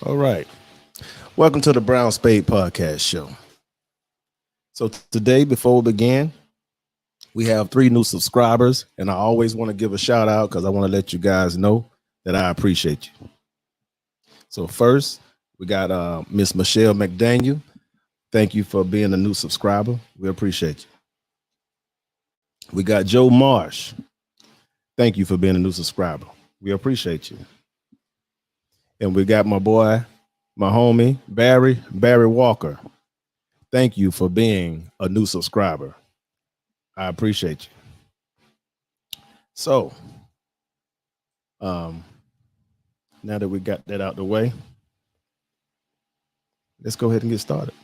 All right. Welcome to the Brown Spade Podcast Show. So today, before we begin, we have 3 new subscribers, and I always want to give a shout out because I want to let you guys know that I appreciate you. So first, we got Miss Michelle McDaniel. Thank you for being a new subscriber. We appreciate you. We got Joe Marsh. Thank you for being a new subscriber. We appreciate you. And we got my boy, my homie, Barry Walker. Thank you for being a new subscriber. I appreciate you. So, now that we got that out the way, let's go ahead and get started.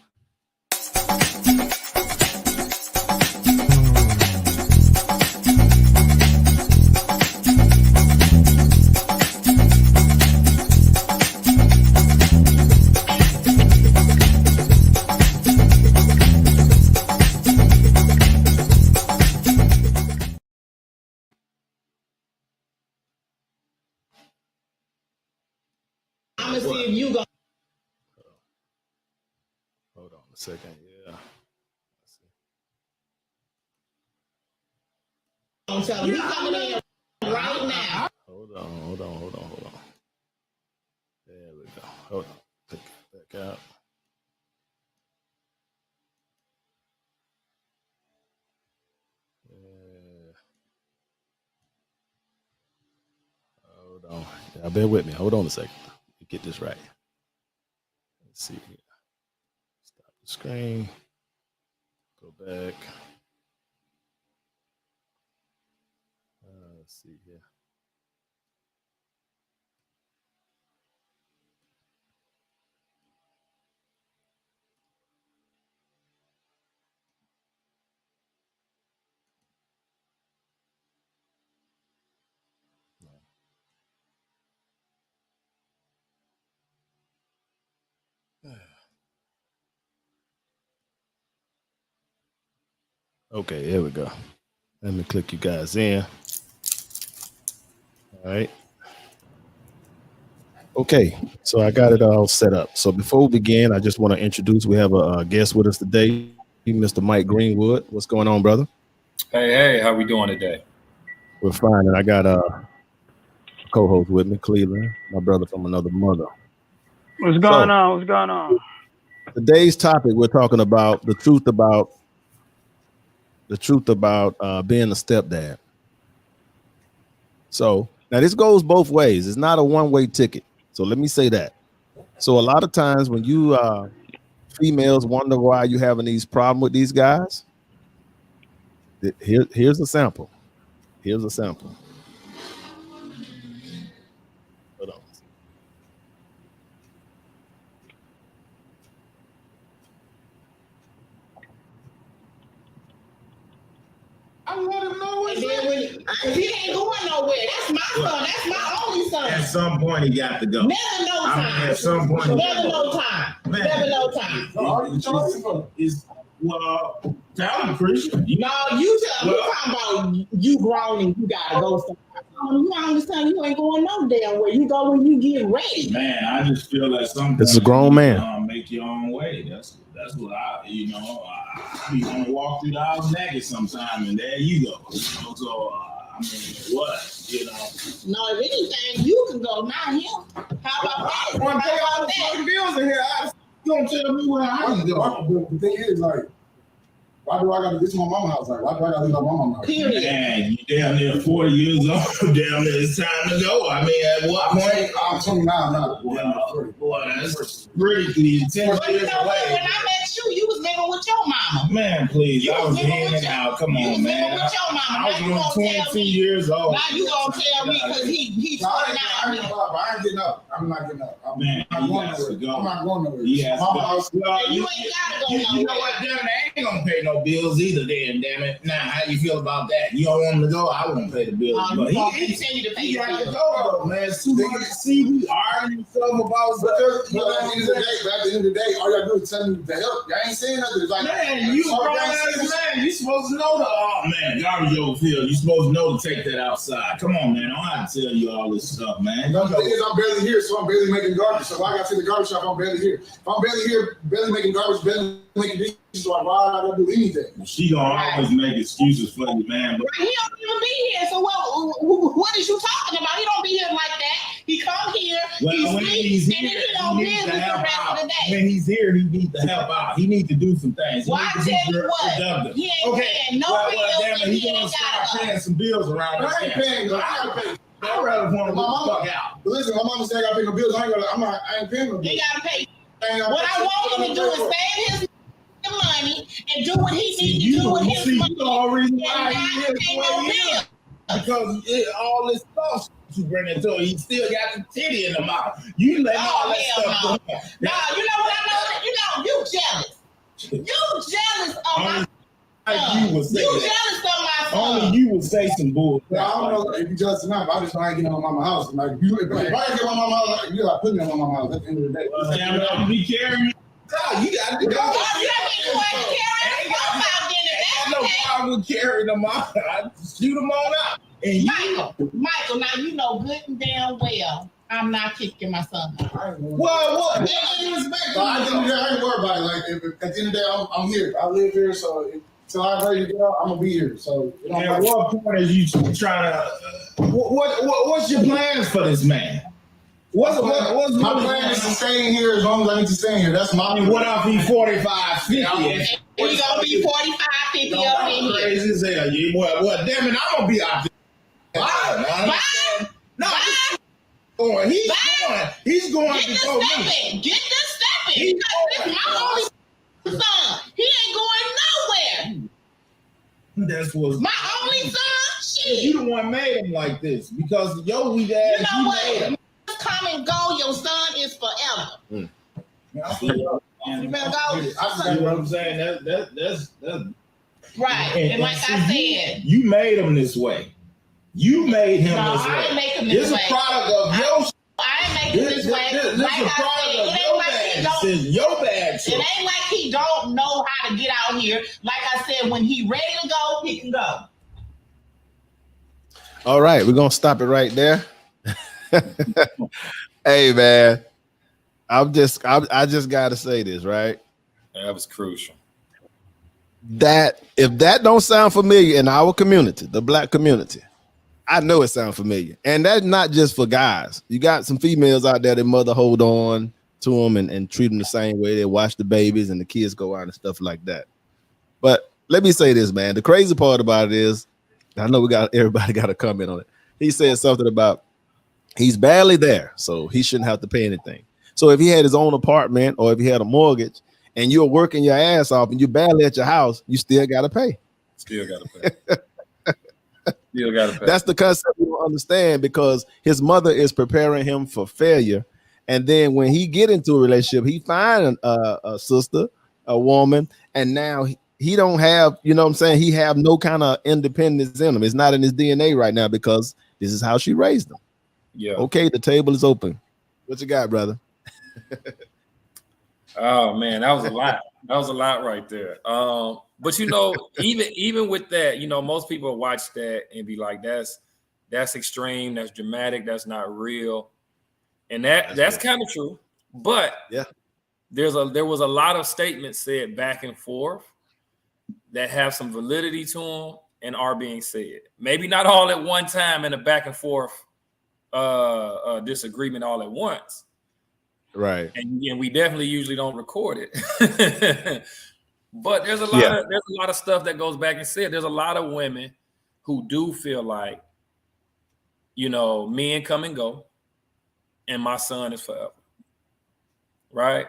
I'm gonna see if you go. Hold on a second. Yeah. I'm telling you, coming in right now. Hold on. There we go. Hold on. Take it back out. Hold on. Yeah, bear with me. Hold on a second. Let me get this right. Let's see here. Stop the screen. Go back. Let's see here. Okay, here we go. Let me click you guys in. All right. Okay, so I got it all set up. So before we begin, I just want to introduce, we have a guest with us today, Mr. Mike Greenwood. What's going on, brother? Hey, how we doing today? We're fine, and I got a co-host with me, Cleveland, my brother from another mother. What's going on? Today's topic, we're talking about the truth about being a stepdad. So now this goes both ways. It's not a one-way ticket. So let me say that. So a lot of times when you females wonder why you having these problems with these guys, here's a sample. Here's a sample. Hold on. I want to know what he ain't going nowhere. That's my son. That's my only son. At some point, he got to go. Never no time. At some point, Never no time. Man. Never no time. Well, talent Christian. No, you talking about you grown and you gotta go somewhere. You don't understand. You ain't going no damn way. You go when you get ready. Man, I just feel like sometimes This is a grown man. Make your own way. That's what I be on the walk through the house naked sometime, and there you go. So I mean, what No, if anything, you can go, not him. How about that? I want to pay all the fucking bills in here. You don't tell me where I can go. The thing is, like, why do I got to? This is my mama's house. Like, why do I got to leave my mama's house? Period. Man, you damn near 40 years old. Damn near it's time to go. I mean, at what point? I'm 29 now. Boy, that's critically 10 But you years know what? away. When I met you was living with your mama. Man, please. You I was was living in with and out. Come You was on, living man. with your mama. I Now you was gonna tell 22 me. years old. Now you gonna tell me because he's 29. I ain't getting up. I'm not getting up. I'm Man, not he going has to nowhere. go. I'm not going nowhere. He has to Mama go. house. Well, And you ain't gotta go you know what, damn it, I ain't gonna pay no bills either, damn it. Now, how you feel about that? You don't want him to go, I won't pay the bills. But You gonna he continue to pay got to the go, though, man. It's too much to see. We arguing stuff about But stuff. at the end of the day, all y'all do is tell me to help. Y'all ain't saying saying nothing. It's like, Man, you grown ass man. You supposed to know garbage over here. You supposed to know to take that outside. Come on, man. I don't have to tell you all this stuff, man. The thing is, I'm barely here, so I'm barely making garbage. So why I got to the garbage shop? I'm barely here. If I'm barely here, barely making garbage, barely making dishes, so why I gotta do anything? She gonna always make excuses for you, man. But He don't even be here. So what is you talking about? He don't be here like that. He come here, when he he's sleeps, and here, then he don't he needs business to the help rest out. of the day. When he's here, he needs to help out. He needs to do some things. Well, I tell you what, he ain't paying no bills, damn it, and he he gonna ain't start got paying some bills around us. I ain't paying. I gotta pay. I'd rather want to My fuck mama, out. but listen, my mama said I gotta pay no bills. I ain't paying no bills. He gotta pay. I ain't What I want him to do is save his money and do what he needs to do with his money. The whole reason And why not he is the pay way no he is. bills. Because all this stuff you bring into it, he still got the titty in the mouth. You let all that hell stuff no. go. Nah, you know what I know? You jealous. You jealous of my Like son. you would say You that. jealous of my son. Only you would say some bull. I don't know if you jealous or not, but I just know I ain't getting on my mama's house. Like, if I ain't get my mama's house, you gotta put me on my mama's house at the end of the day. Damn it, I'm be carrying me. No, you got to go. Oh, you don't want to carry the phone out then. No That's okay. problem carrying them out. I shoot them on out. And you, Michael, now you know good and damn well I'm not kicking my son out. I ain't worried. what? But at the end of the day, I ain't worried about it. Like, if, at the end of the day, I'm here. I live here, so until I'm ready to get out, I'm gonna be here. So, it don't At matter. what point are you trying to? What's your plans for this man? What's My plan is to stay in here as long as I need to stay in here. That's my. What if he 45, 50? He gonna be 45, 50 up in here. Crazy as hell. You, well, damn it, I'm gonna be out there. Bye. No, Bye. going. He's Bye. going. He's going Get to the go. stepping. Get the stepping. Because this my only son. He ain't going nowhere. That's what. My only son, shit. You the one made him like this because yo weak ass. You know what? Made him. Come and go. Your son is forever. You better go. I see what I'm saying. That's Right. And like I said, you made him this way. You made him no, this way. I ain't making This this is way. a product of your. I ain't making this way. This Like is a I product said, of it ain't your like he bad don't. decision. Your bad It choice. ain't like he don't know how to get out here. Like I said, when he ready to go, he can go. All right, we're gonna stop it right there. Hey man, I just gotta say this, right? That was crucial. That if that don't sound familiar in our community, the black community, I know it sounds familiar. And that's not just for guys. You got some females out there that mother hold on to them and treat them the same way. They watch the babies and the kids go out and stuff like that. But let me say this, man. The crazy part about it is, I know everybody got a comment on it. He said something about he's barely there, so he shouldn't have to pay anything. So if he had his own apartment or if he had a mortgage and you're working your ass off and you're barely at your house, you still got to pay. Still got to pay. Still got to pay. That's the concept we don't understand because his mother is preparing him for failure. And then when he get into a relationship, he find a sister, a woman, and now he don't have, you know what I'm saying? He have no kind of independence in him. It's not in his DNA right now because this is how she raised him. Yeah. Okay, the table is open. What you got, brother? Oh man, that was a lot. That was a lot right there. But you know, even with that, you know, most people watch that and be like, that's extreme, that's dramatic, that's not real. And that's kind of true. But yeah, there was a lot of statements said back and forth that have some validity to them and are being said. Maybe not all at one time in a back and forth disagreement all at once. Right. And we definitely usually don't record it. But there's a lot of stuff that goes back and said. There's a lot of women who do feel like, you know, men come and go and my son is forever. Right?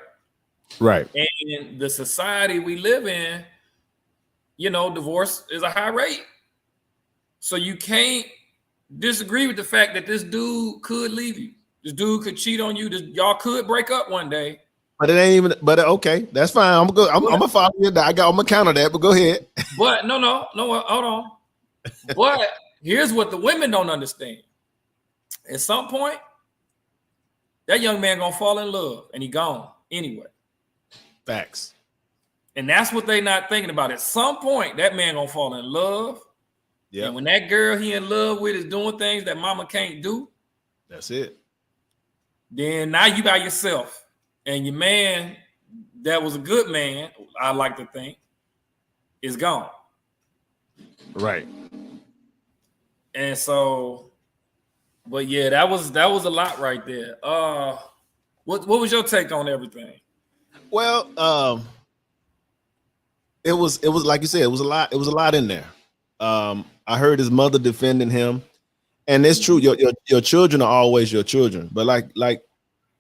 Right. And in the society we live in, you know, divorce is a high rate. So you can't disagree with the fact that this dude could leave you. This dude could cheat on you. Y'all could break up one day. But it ain't even. But okay, that's fine. I'm gonna follow you. I'm gonna counter that. But go ahead. But no, hold on. But here's what the women don't understand. At some point, that young man gonna fall in love, and he gone anyway. Facts. And that's what they not thinking about. At some point, that man gonna fall in love. Yeah, And when that girl he in love with is doing things that mama can't do, that's it. then now you by yourself. And your man that was a good man, I like to think, is gone. Right. And so, but yeah, that was a lot right there. What was your take on everything? Well, it was like you said, it was a lot in there. I heard his mother defending him, and it's true. Your children are always your children, but like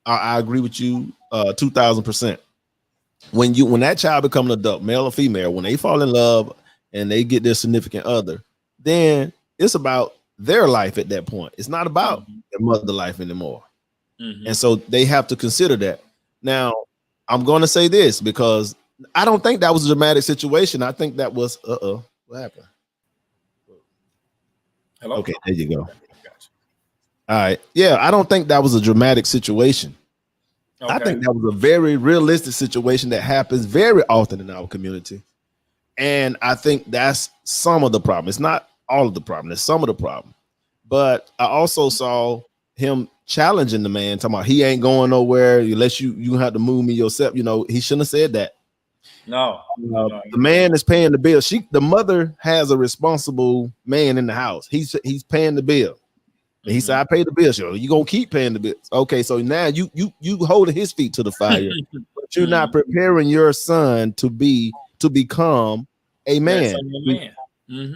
I agree with you 2000%. When that child becomes an adult, male or female, when they fall in love and they get their significant other, then it's about their life at that point. It's not about their mother life anymore. And so they have to consider that. Now, I'm going to say this because I don't think that was a dramatic situation. I think that was, what happened? Hello? Okay, there you go. All right. Yeah, I don't think that was a dramatic situation. Okay. I think that was a very realistic situation that happens very often in our community. And I think that's some of the problem. It's not all of the problem. It's some of the problem. But I also saw him challenging the man, talking about he ain't going nowhere unless you have to move me yourself. You know, he shouldn't have said that. No. The man is paying the bill. The mother has a responsible man in the house. He's paying the bill. And he said, I pay the bill. So you gonna keep paying the bills. Okay, so now you holding his feet to the fire, but you're not preparing your son to become a man.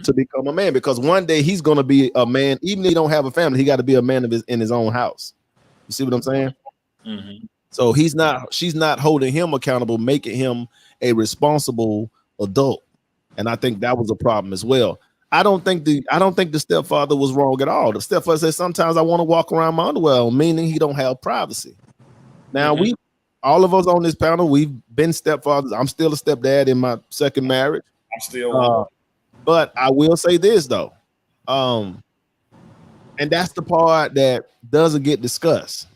To become a man, because one day he's gonna be a man, even if he don't have a family, he got to be a man in his own house. You see what I'm saying? So she's not holding him accountable, making him a responsible adult. And I think that was a problem as well. I don't think the stepfather was wrong at all. The stepfather said, sometimes I want to walk around my underwear on, meaning he don't have privacy. Now all of us on this panel, we've been stepfathers. I'm still a stepdad in my second marriage. I'm still but I will say this though. And that's the part that doesn't get discussed.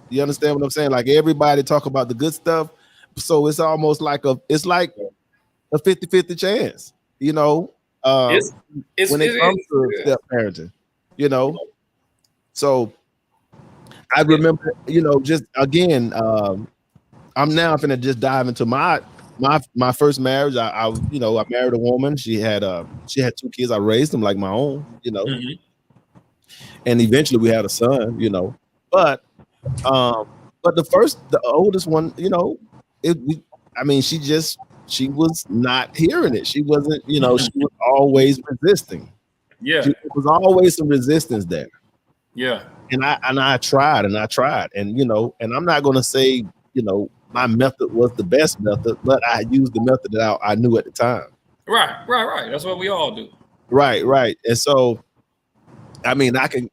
You understand what I'm saying? Like everybody talk about the good stuff. So it's almost like a 50-50 chance, you know, when it comes to step parenting, you know. So I remember, you know, just again, I'm now finna just dive into my first marriage. I married a woman. She had 2 kids. I raised them like my own, you know. And eventually we had a son, you know. But the oldest one, you know, she was not hearing it. She wasn't, you know, she was always resisting. Yeah. There was always some resistance there. Yeah. And I tried, and you know, and I'm not gonna say, you know, my method was the best method, but I used the method that I knew at the time. Right. That's what we all do. Right. And so, I mean, I can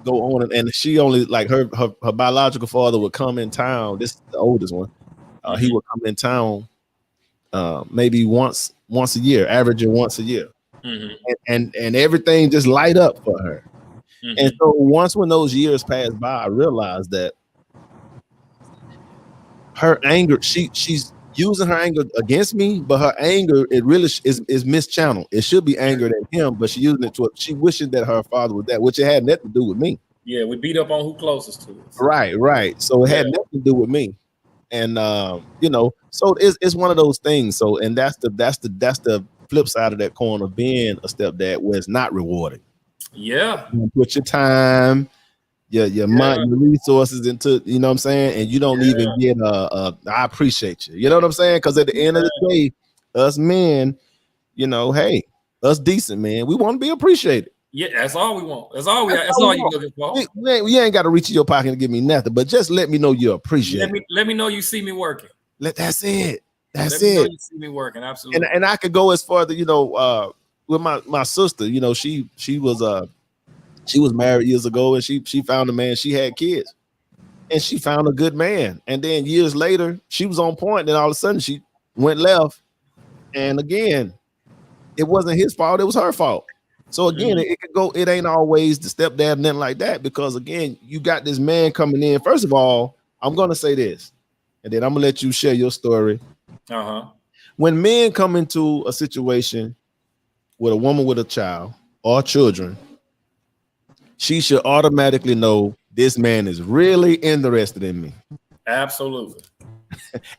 go on, and she only, like, her biological father would come in town. This is the oldest one. He would come in town maybe once a year, averaging once a year, and everything just light up for her. And so once when those years passed by, I realized that her anger, she's using her anger against me, but her anger, it really is mischanneled. It should be angered at him, but she using it she wishing that her father was that, which it had nothing to do with me. Yeah, we beat up on who closest to us. Right. So it had nothing to do with me. And you know, so it's one of those things. So, and that's the flip side of that coin of being a stepdad, where it's not rewarding. Yeah. You put your time, your money, your resources into, you know what I'm saying, and you don't even get I appreciate you. You know what I'm saying? Because at the end of the day, us men, you know, hey, us decent men, we want to be appreciated. Yeah, that's all we want. That's all you looking for. You ain't got to reach in your pocket and give me nothing, but just let me know you appreciate it. Let me know you see me working. That's it. Let me know you see me working. Absolutely. And I could go as far as, you know, with my sister, you know, she was married years ago, and she found a man, she had kids, and she found a good man. And then years later, she was on point, and all of a sudden she went left. And again, it wasn't his fault, it was her fault. So again, it could go, it ain't always the stepdad, nothing like that, because again, you got this man coming in. First of all, I'm gonna say this, and then I'm gonna let you share your story. when men come into a situation with a woman with a child or children, she should automatically know this man is really interested in me. Absolutely.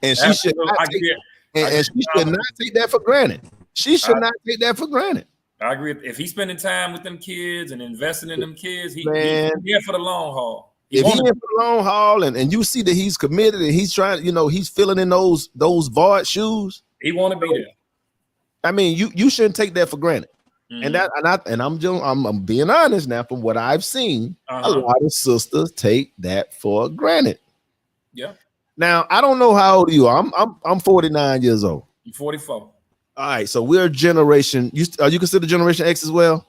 And she should Absolutely. not I take, agree. and she should not take that for granted. She should not take that for granted. I agree. If he's spending time with them kids and investing in them kids, he's Man. here for the long haul. If he's in for the long haul and you see that he's committed and he's trying, he's filling in those void shoes. He want to be there. I mean, you shouldn't take that for granted. Mm-hmm. I'm being honest now. From what I've seen, a lot of sisters take that for granted. Yeah. Now I don't know how old you are. I'm 49 years old. You're 44. All right, so we're generation. Are you consider Generation X as well?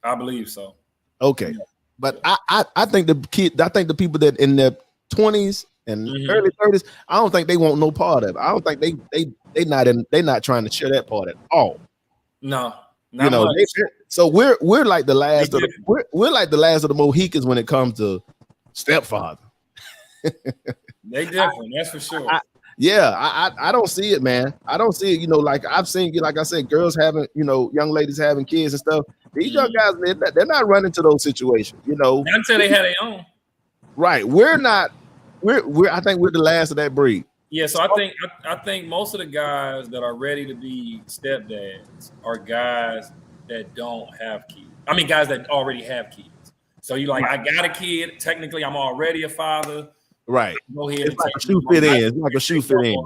I believe so. Okay, but I think the people that in their 20s and early 30s, I don't think they want no part of it. I don't think they not trying to share that part at all. No, so we're like the last of we're like the last of the Mohicans when it comes to stepfather. They different, that's for sure. I don't see it, man. I don't see it. Like I've seen, like I said, girls having, young ladies having kids and stuff. These young guys, they're not running to those situations, Not until they had their own. Right. We're not. I think we're the last of that breed. Yeah. So I think most of the guys that are ready to be stepdads are guys that don't have kids. I mean, guys that already have kids. So you like, I got a kid. Technically, I'm already a father. Right. Go ahead. It's like a shoe fit in. It's like a shoe fit in.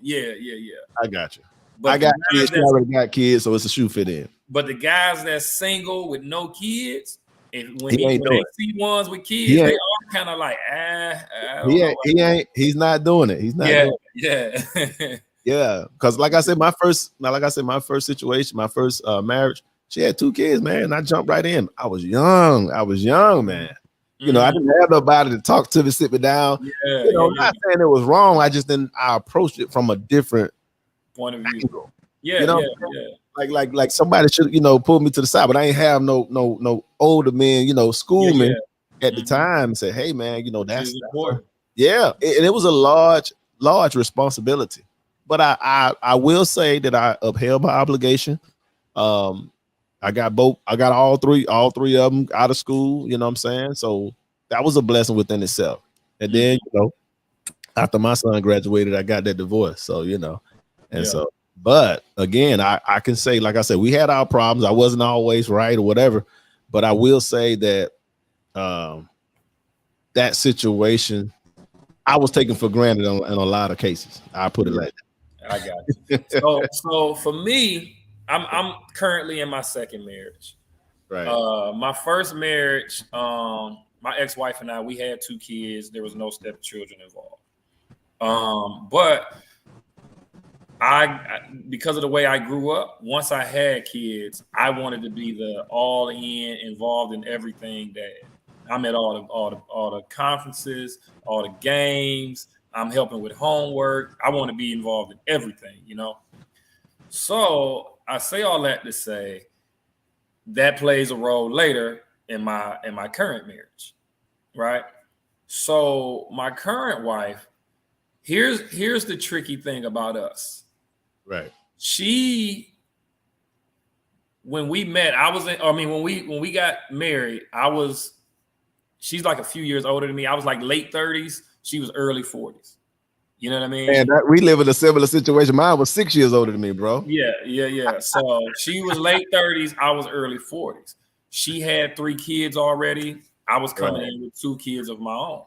Yeah. I got you. But I got kids. I already got kids, so it's a shoe fit in. But the guys that's single with no kids, when they see ones with kids, they are kind of like, He's not doing it. He's not. Yeah. Because like I said, my first situation, my first marriage, she had 2 kids, man. And I jumped right in. I was young, man. I didn't have nobody to talk to me, sit me down. Not saying it was wrong. I approached it from a different point of view. Angle. Yeah. Like somebody should, pull me to the side, but I ain't have no older men, schoolmen at the time say, hey man, that's important. Yeah. And it was a large responsibility. But I will say that I upheld my obligation. I got all three of them out of school, you know what I'm saying? So that was a blessing within itself. And then, after my son graduated, I got that divorce. So, so, but again, I can say, like I said, we had our problems. I wasn't always right or whatever, but I will say that that situation, I was taken for granted in a lot of cases. I put it like that. I got you. So for me, I'm currently in my second marriage. Right. My first marriage, my ex-wife and I, we had 2 kids. There was no stepchildren involved. But I because of the way I grew up, once I had kids, I wanted to be the all in, involved in everything that I'm at all the conferences, all the games. I'm helping with homework. I want to be involved in everything, So I say all that to say that plays a role later in my current marriage, right? So my current wife, here's the tricky thing about us. Right. When we met, when we got married, she's like a few years older than me. I was like late 30s. She was early 40s. You know what I mean? And we live in a similar situation. Mine was 6 years older than me, bro. Yeah. So she was late 30s. I was early 40s. She had 3 kids already. I was coming in with 2 kids of my own.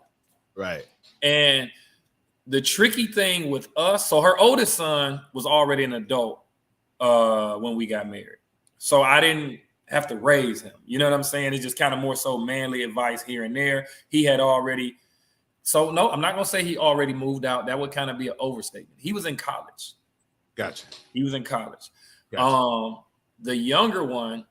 Right. And the tricky thing with us, so her oldest son was already an adult when we got married. So I didn't have to raise him. You know what I'm saying? It's just kind of more so manly advice here and there. He had already. So no, I'm not going to say he already moved out. That would kind of be an overstatement. He was in college. Gotcha. He was in college. Gotcha. The younger one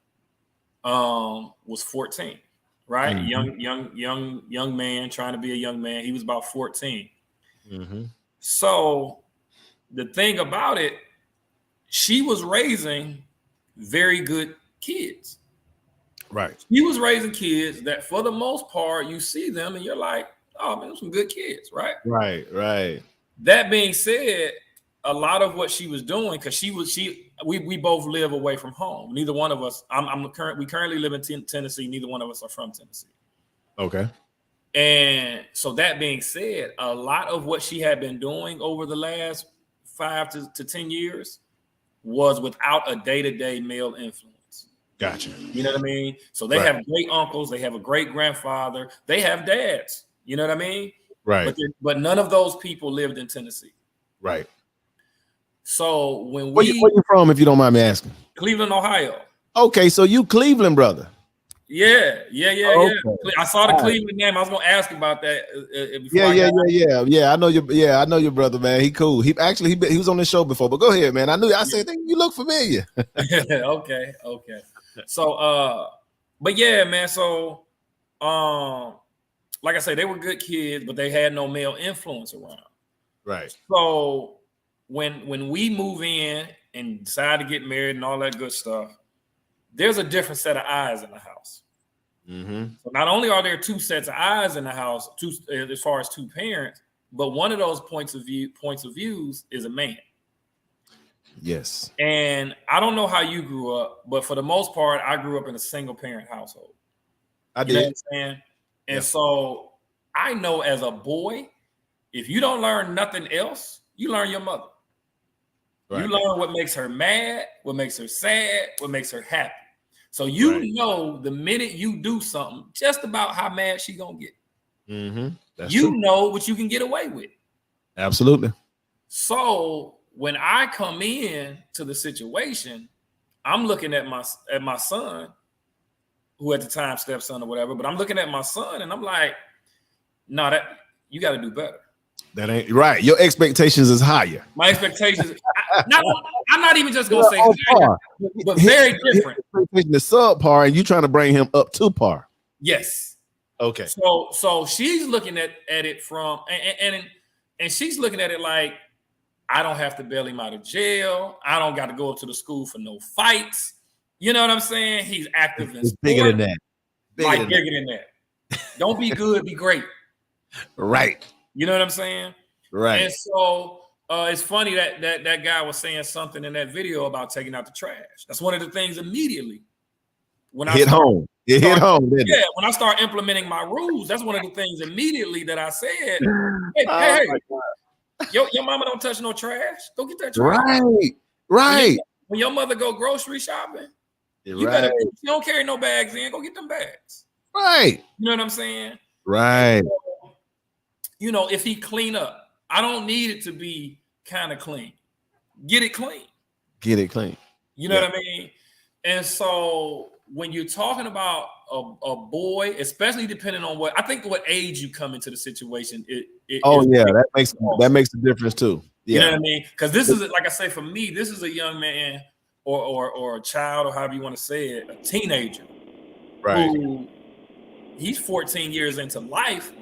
was 14, right? Mm-hmm. Young man trying to be a young man. He was about 14. Mm-hmm. So the thing about it, she was raising very good kids. Right. He was raising kids that for the most part, you see them and you're like, oh man, some good kids, right? Right. That being said, a lot of what she was doing, because we both live away from home. Neither one of us. We currently live in Tennessee. Neither one of us are from Tennessee. Okay. And so that being said, a lot of what she had been doing over the last 5 to 10 years was without a day-to-day male influence. Gotcha. You know what I mean? So they have great uncles, they have a great grandfather, they have dads. You know what I mean? Right. But none of those people lived in Tennessee. Right. So when where you from, if you don't mind me asking? Cleveland, Ohio. Okay, so you Cleveland brother. Yeah. Okay. I saw the Cleveland name. I was gonna ask about that. Yeah. I know your brother, man. He cool. He was on the show before. But go ahead, man. I said you look familiar. Okay. So but yeah, man. So like I say, they were good kids, but they had no male influence around. Right. So when we move in and decide to get married and all that good stuff, there's a different set of eyes in the house. Mm-hmm. So not only are there two sets of eyes in the house, as far as two parents, but one of those points of views is a man. Yes. And I don't know how you grew up, but for the most part, I grew up in a single parent household. I did. You know what I'm saying? And so I know as a boy, if you don't learn nothing else, you learn your mother. Right. You learn what makes her mad, what makes her sad, what makes her happy. So you know the minute you do something, just about how mad she gonna get. Mm-hmm. That's you true. know what you can get away with. Absolutely. So when I come in to the situation, I'm looking at my son, who at the time stepson or whatever, but I'm looking at my son and I'm like, no, that you got to do better. That ain't right. Your expectations is higher. My expectations. I'm not even just gonna say higher, but very different. The subpar, and you trying to bring him up to par. Yes. Okay. So she's looking at it from and she's looking at it like, I don't have to bail him out of jail. I don't got to go up to the school for no fights. You know what I'm saying? He's active in sport. Bigger than that. Bigger than that. Don't be good, be great. Right. You know what I'm saying? Right. And so it's funny that guy was saying something in that video about taking out the trash. That's one of the things immediately when I hit home. It hit home. Yeah, when I start implementing my rules, that's one of the things immediately that I said. Hey, your mama don't touch no trash. Go get that trash. Right. When your mother go grocery shopping, you don't carry no bags in. Go get them bags. Right. You know what I'm saying? Right. So, you know, if he clean up, I don't need it to be kind of clean. Get it clean. You know what I mean? And so when you're talking about a boy, especially depending on what age you come into the situation, that makes a difference too. Yeah. You know what I mean? Because this is, like I say, for me, this is a young man or a child, or however you want to say it, a teenager. Right. Who, he's 14 years into life.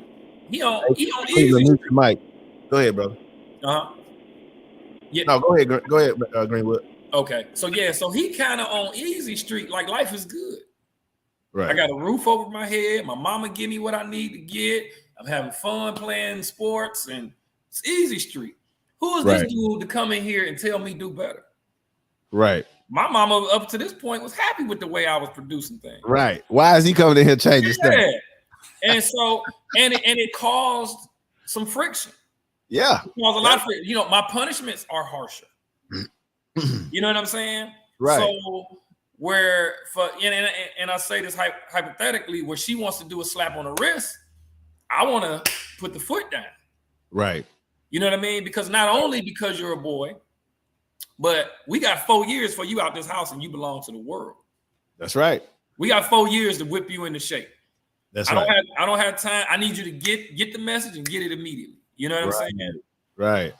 He on easy. Mike, go ahead, brother. Yeah. No, go ahead. Go ahead, Greenwood. Okay. So he kind of on easy street, like life is good. Right. I got a roof over my head. My mama give me what I need to get. I'm having fun playing sports, and it's easy street. Who is this dude to come in here and tell me do better? Right. My mama up to this point was happy with the way I was producing things. Right. Why is he coming in here changing stuff? And so it caused some friction. Yeah. It caused a lot of friction. You know, my punishments are harsher. You know what I'm saying? Right. So and I say this hypothetically, where she wants to do a slap on the wrist, I want to put the foot down. Right. You know what I mean? Because not only because you're a boy, but we got 4 years for you out this house and you belong to the world. That's right. We got 4 years to whip you into shape. That's right. I don't have time. I need you to get the message and get it immediately. You know what I'm saying? Right.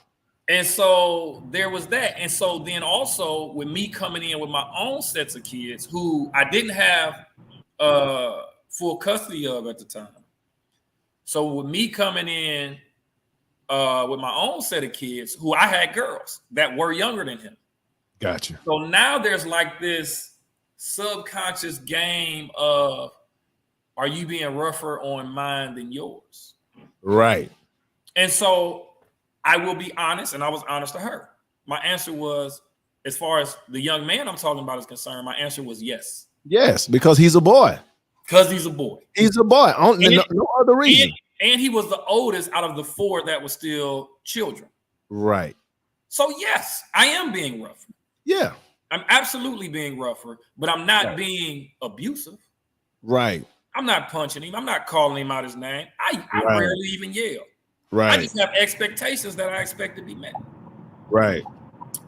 And so there was that. And so then also with me coming in with my own sets of kids who I didn't have full custody of at the time. So with me coming in with my own set of kids who I had girls that were younger than him. Gotcha. So now there's like this subconscious game of, are you being rougher on mine than yours? Right. And so I will be honest, and I was honest to her. my answer was, as far as the young man I'm talking about is concerned, my answer was yes. Yes, because he's a boy. Because he's a boy. He's a boy. No other reason. And he was the oldest out of the 4 that were still children. Right. So yes, I am being rougher. Yeah. I'm absolutely being rougher, but I'm not being abusive. Right. I'm not punching him. I'm not calling him out his name. I rarely even yell. Right. I just have expectations that I expect to be met. Right.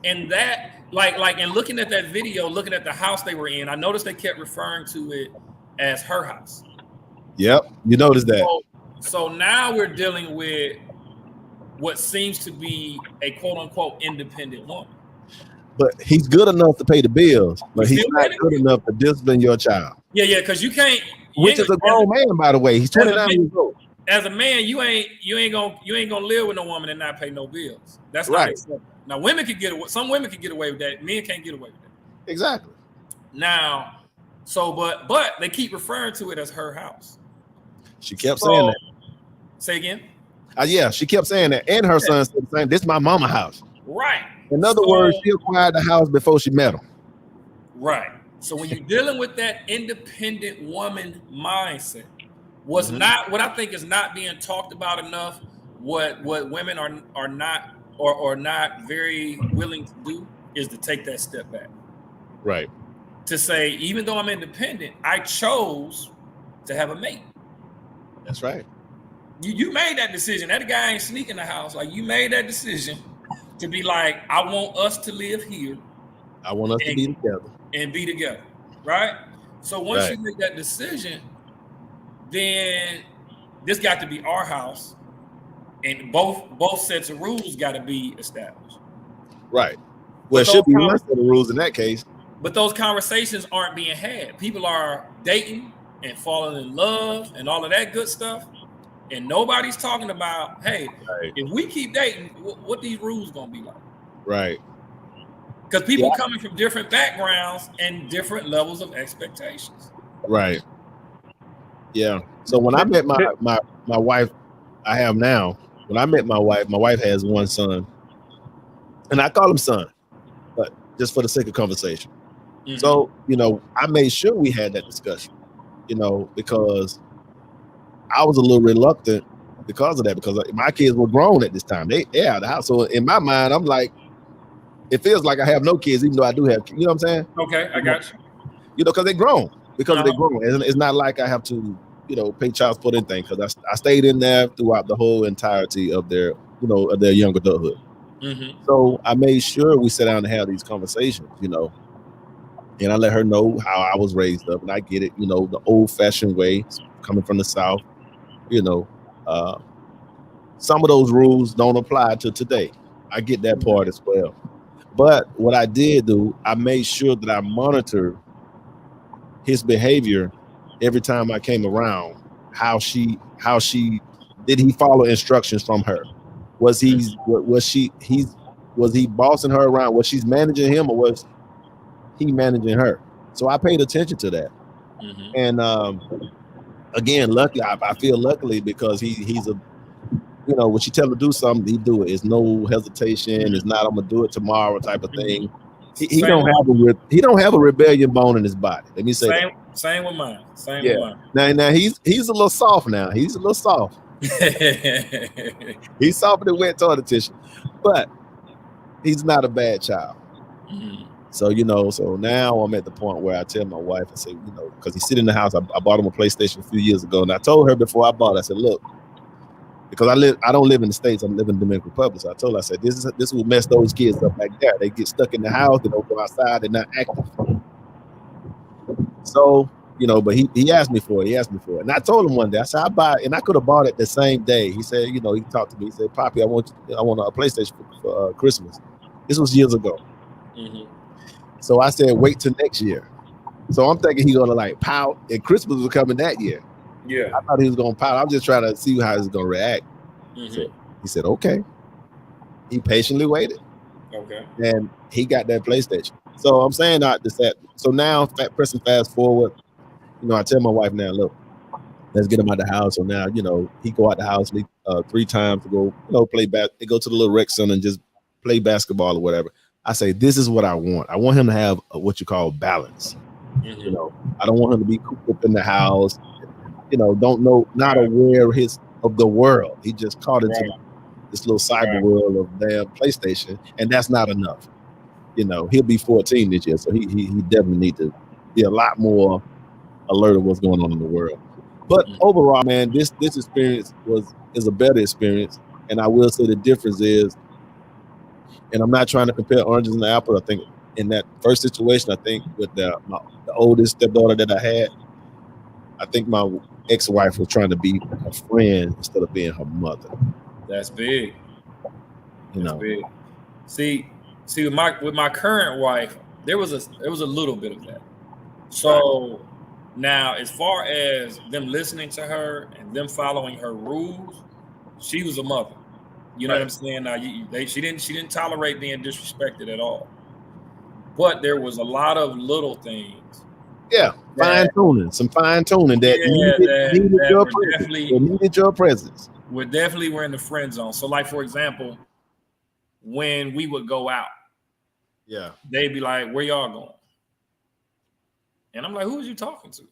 And that, and looking at that video, looking at the house they were in, I noticed they kept referring to it as her house. Yep. You noticed that. So now we're dealing with what seems to be a quote unquote independent woman. But he's good enough to pay the bills, but he's not good enough to discipline your child. Yeah, because you can't. Which is a grown man, by the way. He's 29 years old. As a man, you ain't gonna live with no woman and not pay no bills. That's not right. acceptable. Now, women can get away. Some women can get away with that. Men can't get away with that. Exactly. Now, so but they keep referring to it as her house. She kept saying that. Say again. Yeah, she kept saying that, and her son said the same. This is my mama house. Right. In other words, she acquired the house before she met him. Right. So when you're dealing with that independent woman mindset, what's not what I think is not being talked about enough, what women are not or not very willing to do is to take that step back. Right. To say, even though I'm independent, I chose to have a mate. That's right. You made that decision. That guy ain't sneaking the house. Like, you made that decision to be like, I want us to live here. I want us to be together. And be together. Right? So once you make that decision, then this got to be our house. And both sets of rules got to be established. Right. Well, it should be one set of rules in that case. But those conversations aren't being had. People are dating and falling in love and all of that good stuff. And nobody's talking about, hey, if we keep dating, what these rules gonna be like? Right. Because people coming from different backgrounds and different levels of expectations. Right. Yeah. So when I met my wife, I have now. When I met my wife has one son, and I call him son, but just for the sake of conversation. Mm-hmm. So I made sure we had that discussion. Because I was a little reluctant because of that, because my kids were grown at this time. They out of the house. So in my mind, I'm like, it feels like I have no kids, even though I do have kids. You know what I'm saying? Okay, I got you. Because they're grown. Because they're grown. It's not like I have to, pay child support and anything, because I stayed in there throughout the whole entirety of their, of their young adulthood. Mm-hmm. So I made sure we sat down and have these conversations, and I let her know how I was raised up, and I get it, the old-fashioned way, coming from the South. Some of those rules don't apply to today. I get that part as well. But what I did do, I made sure that I monitored his behavior every time I came around. How she did he follow instructions from her? Was he bossing her around? Was she managing him, or was he managing her? So I paid attention to that. Mm-hmm. And again, luckily, I feel luckily, because he's a, when she tell him to do something, he do it. It's no hesitation. It's not, I'm gonna do it tomorrow type of thing. He don't have a rebellion bone in his body. Let me say that. Same with mine. With mine. Now he's a little soft now. He's a little soft. He's softer than wet toilet tissue, but he's not a bad child. Mm-hmm. So, so now I'm at the point where I tell my wife, I say, because he's sitting in the house. I bought him a PlayStation a few years ago, and I told her before I bought it, I said, look, because I don't live in the States, I'm living in the Dominican Republic. So I told her, I said, this will mess those kids up back there. They get stuck in the house, they don't go outside, they're not active. So, but he asked me for it. And I told him one day, I said, I buy it, and I could have bought it the same day. He said, he talked to me. He said, Poppy, I want a PlayStation for Christmas. This was years ago. Mm-hmm. So I said, wait till next year. So I'm thinking he's gonna pout, and Christmas was coming that year. Yeah, I thought he was gonna pout. I'm just trying to see how he's gonna react. Mm-hmm. So he said, okay. He patiently waited. Okay. And he got that PlayStation. So I'm saying that. So now, pressing fast forward, I tell my wife now, look, let's get him out of the house. So now, he go out the house 3 times to go, play back. They go to the little rec center and just play basketball or whatever, I say, this is what I want. I want him to have what you call balance. Mhm. You know, I don't want him to be cooped up in the house, you know, not aware of the world. He just caught into this little cyber world of damn PlayStation, and that's not enough. You know, he'll be 14 this year, so he definitely need to be a lot more alert of what's going on in the world. But overall, man, this experience is a better experience, and I will say the difference is, and I'm not trying to compare oranges and apples. I think in that first situation, I think with the oldest stepdaughter that I had, I think my ex-wife was trying to be a friend instead of being her mother. That's big. You know, big. See, with my current wife, there was a little bit of that. So now, as far as them listening to her and them following her rules, she was a mother. You know what I'm saying? Now, she didn't tolerate being disrespected at all. But there was a lot of little things. Yeah, fine tuning that needed your presence. We definitely were in the friend zone. So, like, for example, when we would go out, they'd be like, "Where y'all going?" And I'm like, "Who was you talking to?"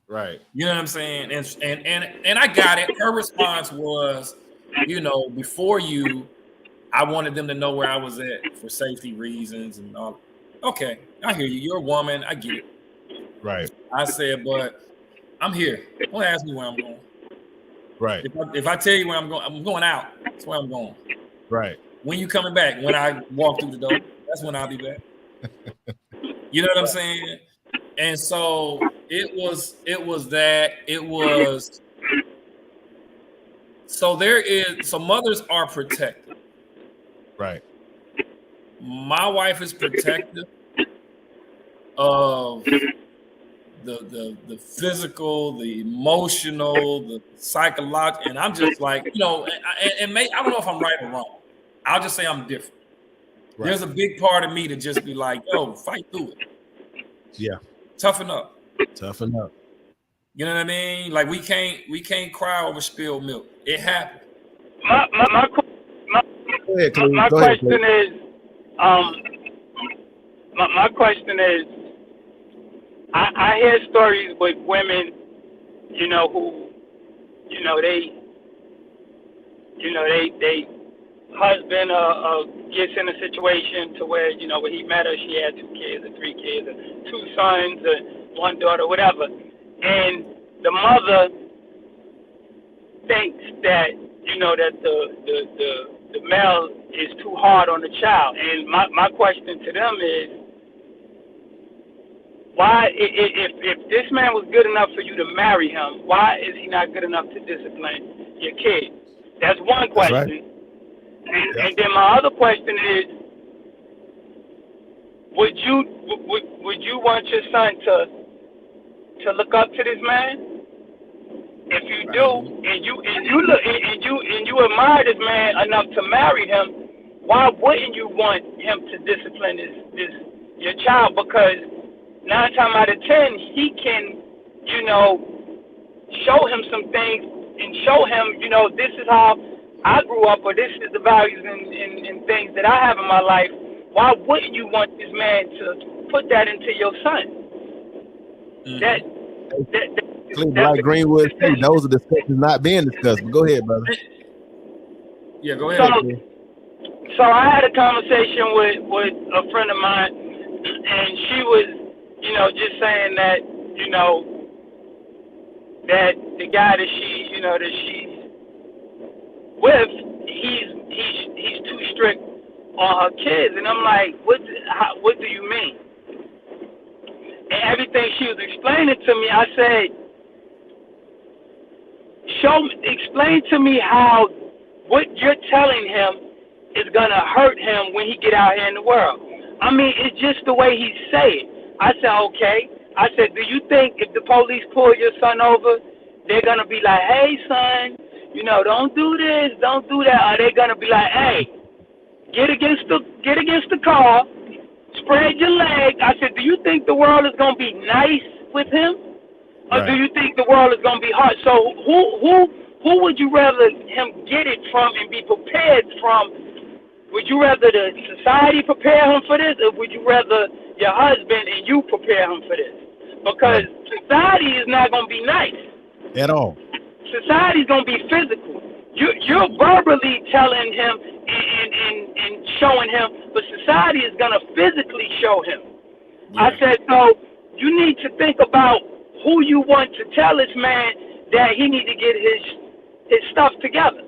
Right. You know what I'm saying? And I got it. Her response was, you know, before you, I wanted them to know where I was at for safety reasons and all. Okay, I hear you. You're a woman. I get it. Right. I said, but I'm here. Don't ask me where I'm going. Right. If I tell you where I'm going out. That's where I'm going. Right. When you coming back? When I walk through the door, that's when I'll be back. You know what I'm saying? And so it was that. So mothers are protected. Right. My wife is protective of the physical, the emotional, the psychological, and I'm just like, you know, and I don't know if I'm right or wrong. I'll just say I'm different. Right. There's a big part of me to just be like, yo, fight through it. Yeah. Toughen up. Toughen up. You know what I mean? Like we can't cry over spilled milk. It happened. My question is, my question is, I hear stories with women, you know, who, you know, they husband gets in a situation to where, you know, when he met her, she had 2 kids or 3 kids or 2 sons or 1 daughter, whatever. And the mother thinks that, you know, that the male is too hard on the child. And my question to them is, why, if this man was good enough for you to marry him, why is he not good enough to discipline your kid? That's one question. That's right. And then my other question is, would you want your son to look up to this man? If you do, and you admire this man enough to marry him, why wouldn't you want him to discipline your child? Because 9 times out of 10, he can, you know, show him some things and show him, you know, this is how I grew up, or this is the values and things that I have in my life. Why wouldn't you want this man to put that into your son? Mm-hmm. Like Greenwood State, those are discussions not being discussed. But go ahead, brother. Yeah, go ahead. So I had a conversation with a friend of mine, and she was, you know, just saying that, you know, that the guy that she, you know, that she's with, he's too strict on her kids, and I'm like, what do you mean? And everything she was explaining to me, I said, explain to me how what you're telling him is gonna hurt him when he get out here in the world. I mean, it's just the way he say it. I said, okay. I said, do you think if the police pull your son over, they're gonna be like, hey, son, you know, don't do this, don't do that? Or they gonna be like, hey, get against the car, spread your leg? I said, do you think the world is gonna be nice with him, or do you think the world is gonna be hard? So who would you rather him get it from and be prepared from Would you rather the society prepare him for this, or would you rather your husband and you prepare him for this? Because society is not going to be nice. At all. Society's going to be physical. You're verbally telling him and showing him, but society is going to physically show him. Yeah. I said, so you need to think about who you want to tell this man that he need to get his stuff together.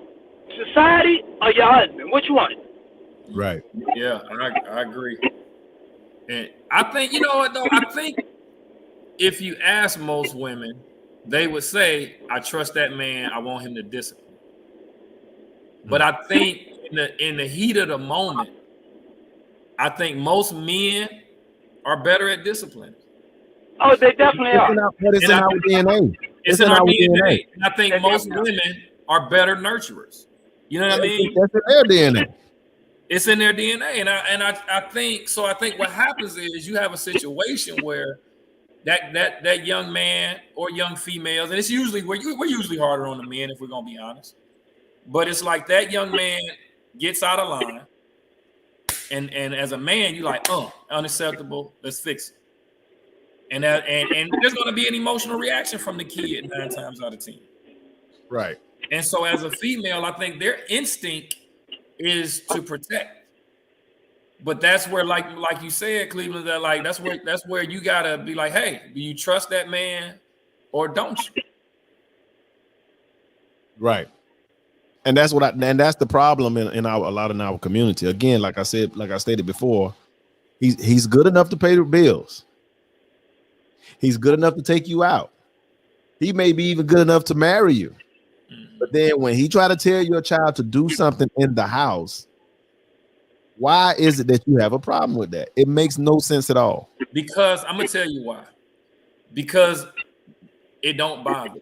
Society or your husband? Which one? Right. Yeah, I agree. And I think, you know what, though? I think if you ask most women, they would say, I trust that man. I want him to discipline. But I think in the heat of the moment, I think most men are better at discipline. Oh, they definitely are. It's in our DNA. It's in our DNA. And I think most women are better nurturers. You know what I mean? That's in their DNA. It's in their DNA. And I think so. I think what happens is you have a situation where that young man or young females, and it's usually we're usually harder on the men if we're gonna be honest. But it's like that young man gets out of line, and as a man, you like, unacceptable. Let's fix it. And there's gonna be an emotional reaction from the kid 9 times out of 10. Right. And so as a female, I think their instinct is to protect. But that's where, like you said, Cleveland, that's where you gotta be like, hey, do you trust that man or don't you? Right. And that's that's the problem in a lot in our community. Again, like I stated before, he's good enough to pay the bills. He's good enough to take you out. He may be even good enough to marry you. But then when he try to tell your child to do something in the house, why is it that you have a problem with that? It makes no sense at all. Because I'm gonna tell you why. Because it don't bother them.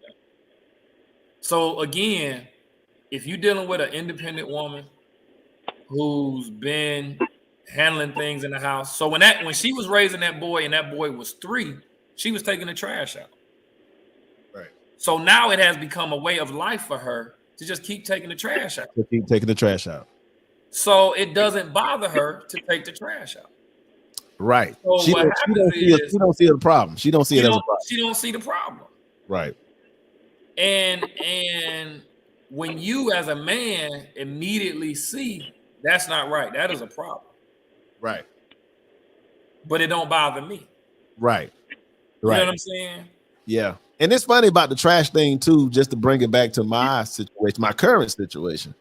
So again, if you're dealing with an independent woman who's been handling things in the house, so when she was raising that boy and that boy was 3, she was taking the trash out. Right. So now it has become a way of life for her to just keep taking the trash out. To keep taking the trash out. So it doesn't bother her to take the trash out. Right. So she don't see the problem. She don't see it as a problem. She don't see the problem. Right. And when you as a man immediately see that's not right, that is a problem. Right. But it don't bother me. Right. You know what I'm saying? Yeah. And it's funny about the trash thing too, just to bring it back to my situation, my current situation.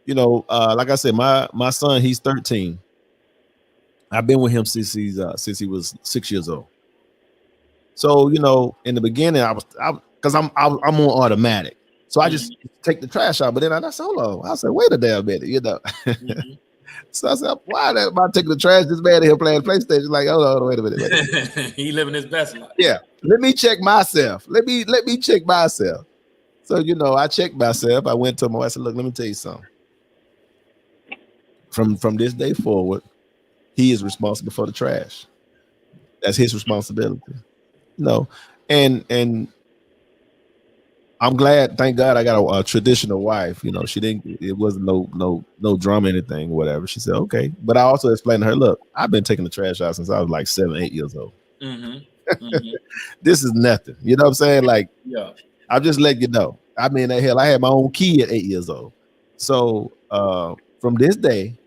You know, like I said, my son, he's 13. I've been with him since he was 6 years old. So, you know, in the beginning, because I'm on automatic. So I just take the trash out. But then I said, hold on. I said, wait a damn minute, you know. So I said, why am I taking the trash? This man here playing PlayStation. Like, hold on, wait a minute. He living his best life. Yeah. Let me check myself. Let me check myself. So, you know, I checked myself. I went to him. I said, look, let me tell you something. From this day forward, he is responsible for the trash. That's his responsibility. You know, and I'm glad, thank God I got a traditional wife. You know, it wasn't no drama, anything, whatever. She said, okay. But I also explained to her, look, I've been taking the trash out since I was like 7, 8 years old. This is nothing. You know what I'm saying? Like, yeah, I'll just let you know. I mean, hell, I had my own key at 8 years old. So from this day,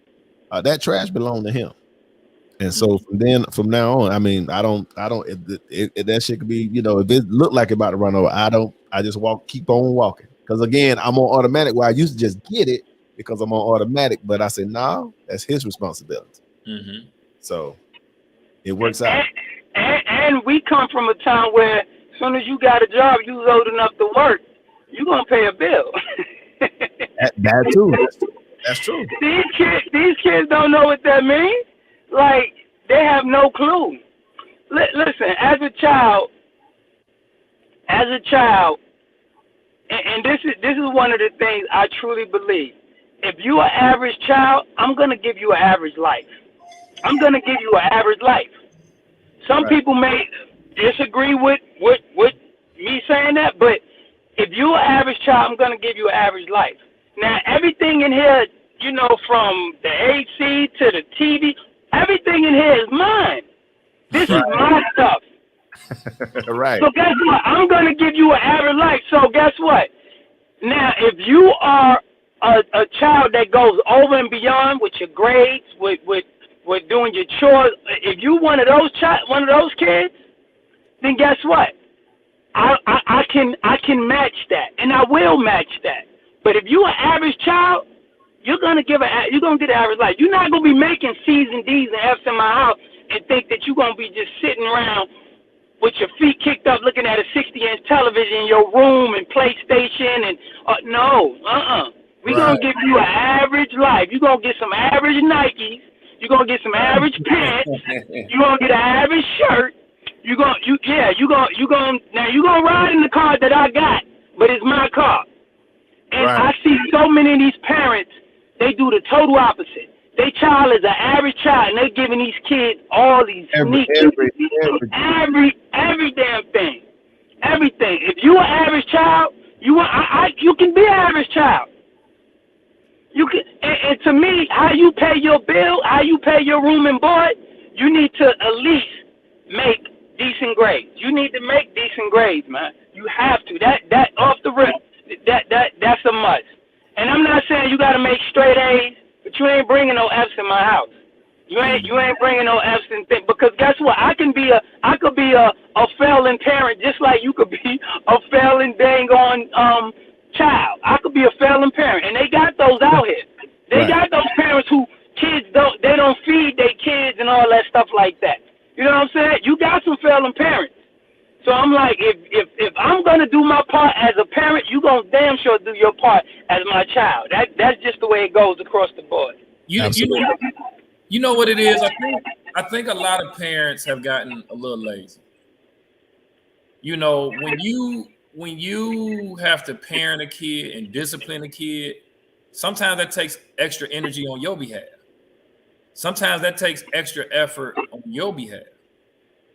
that trash belonged to him. And so from now on, I mean, I don't, if that shit could be, you know, if it looked like it about to run over, I just keep on walking. Because again, I'm on automatic where I used to just get it because I'm on automatic. But I said, no, that's his responsibility. So it works out. And we come from a time where as soon as you got a job, you was old enough to work, you're going to pay a bill. that too. That's true. These kids don't know what that means. Like, they have no clue. Listen, as a child, and this is one of the things I truly believe. If you're an average child, I'm going to give you an average life. Some people may disagree with me saying that, but if you're an average child, I'm going to give you an average life. Now, everything in here you know, from the AC to the TV, everything in here is mine. This is my stuff. Right. So guess what? I'm going to give you an average life. So guess what? Now, if you are a child that goes over and beyond with your grades, with doing your chores, if you one of those kids, then guess what? I can match that, and I will match that. But if you an average child, you're gonna get an average life. You're not gonna be making C's and D's and F's in my house and think that you're gonna be just sitting around with your feet kicked up looking at a 60-inch television in your room and PlayStation and We're gonna give you an average life. You're gonna get some average Nikes. You're gonna get some average pants. You're gonna get an average shirt. You're gonna ride in the car that I got, but it's my car. And I see so many of these parents, they do the total opposite. Their child is an average child, and they're giving these kids all these sneakers, every damn thing, everything. If you an average child, you can be an average child. You can, and to me, how you pay your bill, how you pay your room and board, you need to at least make decent grades. You need to make decent grades, man. You have to. That off the rip, that's a must. And I'm not saying you got to make straight A's, but you ain't bringing no F's in my house. You ain't bringing no F's in things, because guess what? I could be a failing parent just like you could be a failing dang on child. I could be a failing parent, and they got those out here. They got those parents who kids don't feed their kids and all that stuff like that. You know what I'm saying? You got some failing parents. So I'm like, if I'm gonna do my part as a parent, you gonna damn sure do your part as my child. That's just the way it goes across the board. You know what it is? I think a lot of parents have gotten a little lazy. You know, when you have to parent a kid and discipline a kid, sometimes that takes extra energy on your behalf. Sometimes that takes extra effort on your behalf.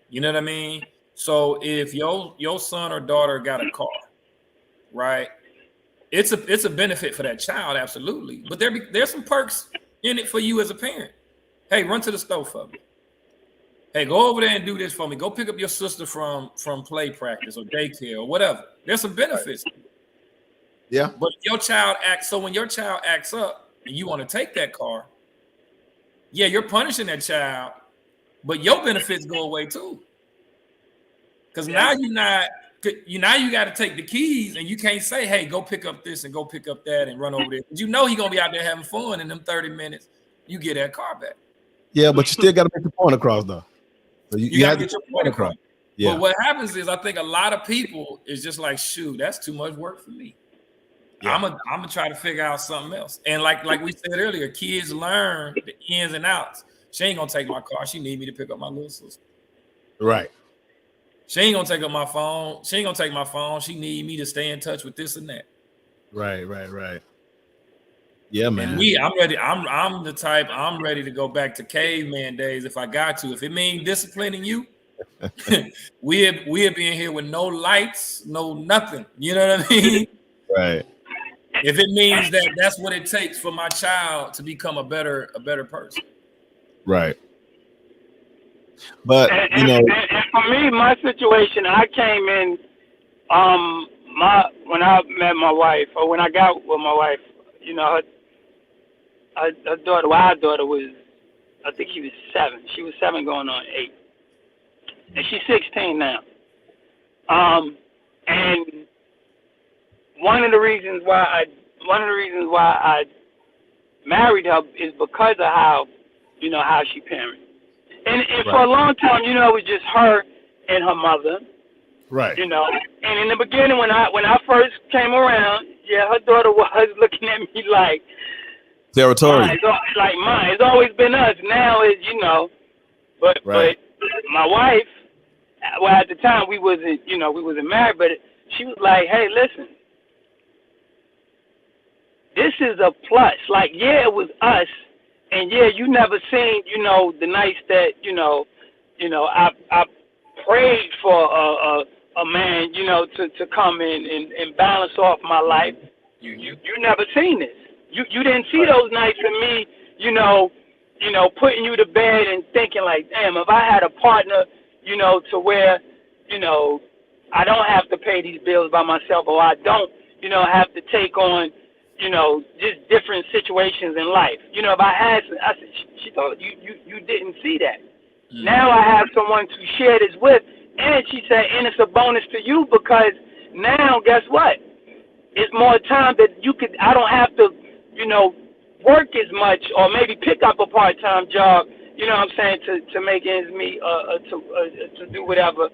You know what I mean? So if your son or daughter got a car, right? It's a benefit for that child, absolutely. But there's some perks in it for you as a parent. Hey, run to the store for me. Hey, go over there and do this for me. Go pick up your sister from play practice or daycare or whatever. There's some benefits. Yeah. But if your child when your child acts up and you want to take that car, yeah, you're punishing that child, but your benefits go away too. Because now you got to take the keys, and you can't say, hey, go pick up this and go pick up that and run over there. Because you know he's gonna be out there having fun in them 30 minutes. You get that car back. Yeah, but you still got to make the point across though. So you got to get your point across. Yeah. But what happens is, I think a lot of people is just like, shoot, that's too much work for me. Yeah. I'm gonna try to figure out something else. And like we said earlier, kids learn the ins and outs. She ain't gonna take my car. She need me to pick up my little sister. Right. She ain't gonna take up my phone. She ain't gonna take my phone. She need me to stay in touch with this and that. Right. Yeah, man. And I'm ready. I'm the type. I'm ready to go back to caveman days if I got to. If it means disciplining you, we'll be in here with no lights, no nothing. You know what I mean? Right. If it means that's what it takes for my child to become a better person. Right. But and for me, my situation, I came in when I met my wife, or when I got with my wife, you know, her daughter, our daughter was, I think she was 7. She was 7 going on 8. And she's 16 now. And one of the reasons why I married her is because of how she parented. And for a long time, you know, it was just her and her mother. Right. You know, and in the beginning, when I first came around, yeah, her daughter was looking at me like territory. Like mine. It's always been us. Now it's, you know, but my wife, well, at the time we wasn't married, but she was like, hey, listen, this is a plus. Like, yeah, it was us. And yeah, you never seen, you know, the nights that, you know, I prayed for a man, you know, to come in and balance off my life. You never seen this. You didn't see those nights of me, putting you to bed and thinking like, damn, if I had a partner, to where, I don't have to pay these bills by myself, or I don't, have to take on, just different situations in life. If I had, I said, she told you didn't see that. Mm-hmm. Now I have someone to share this with, and she said, and it's a bonus to you because now, guess what? It's more time that I don't have to, work as much, or maybe pick up a part-time job, to make ends meet, to do whatever.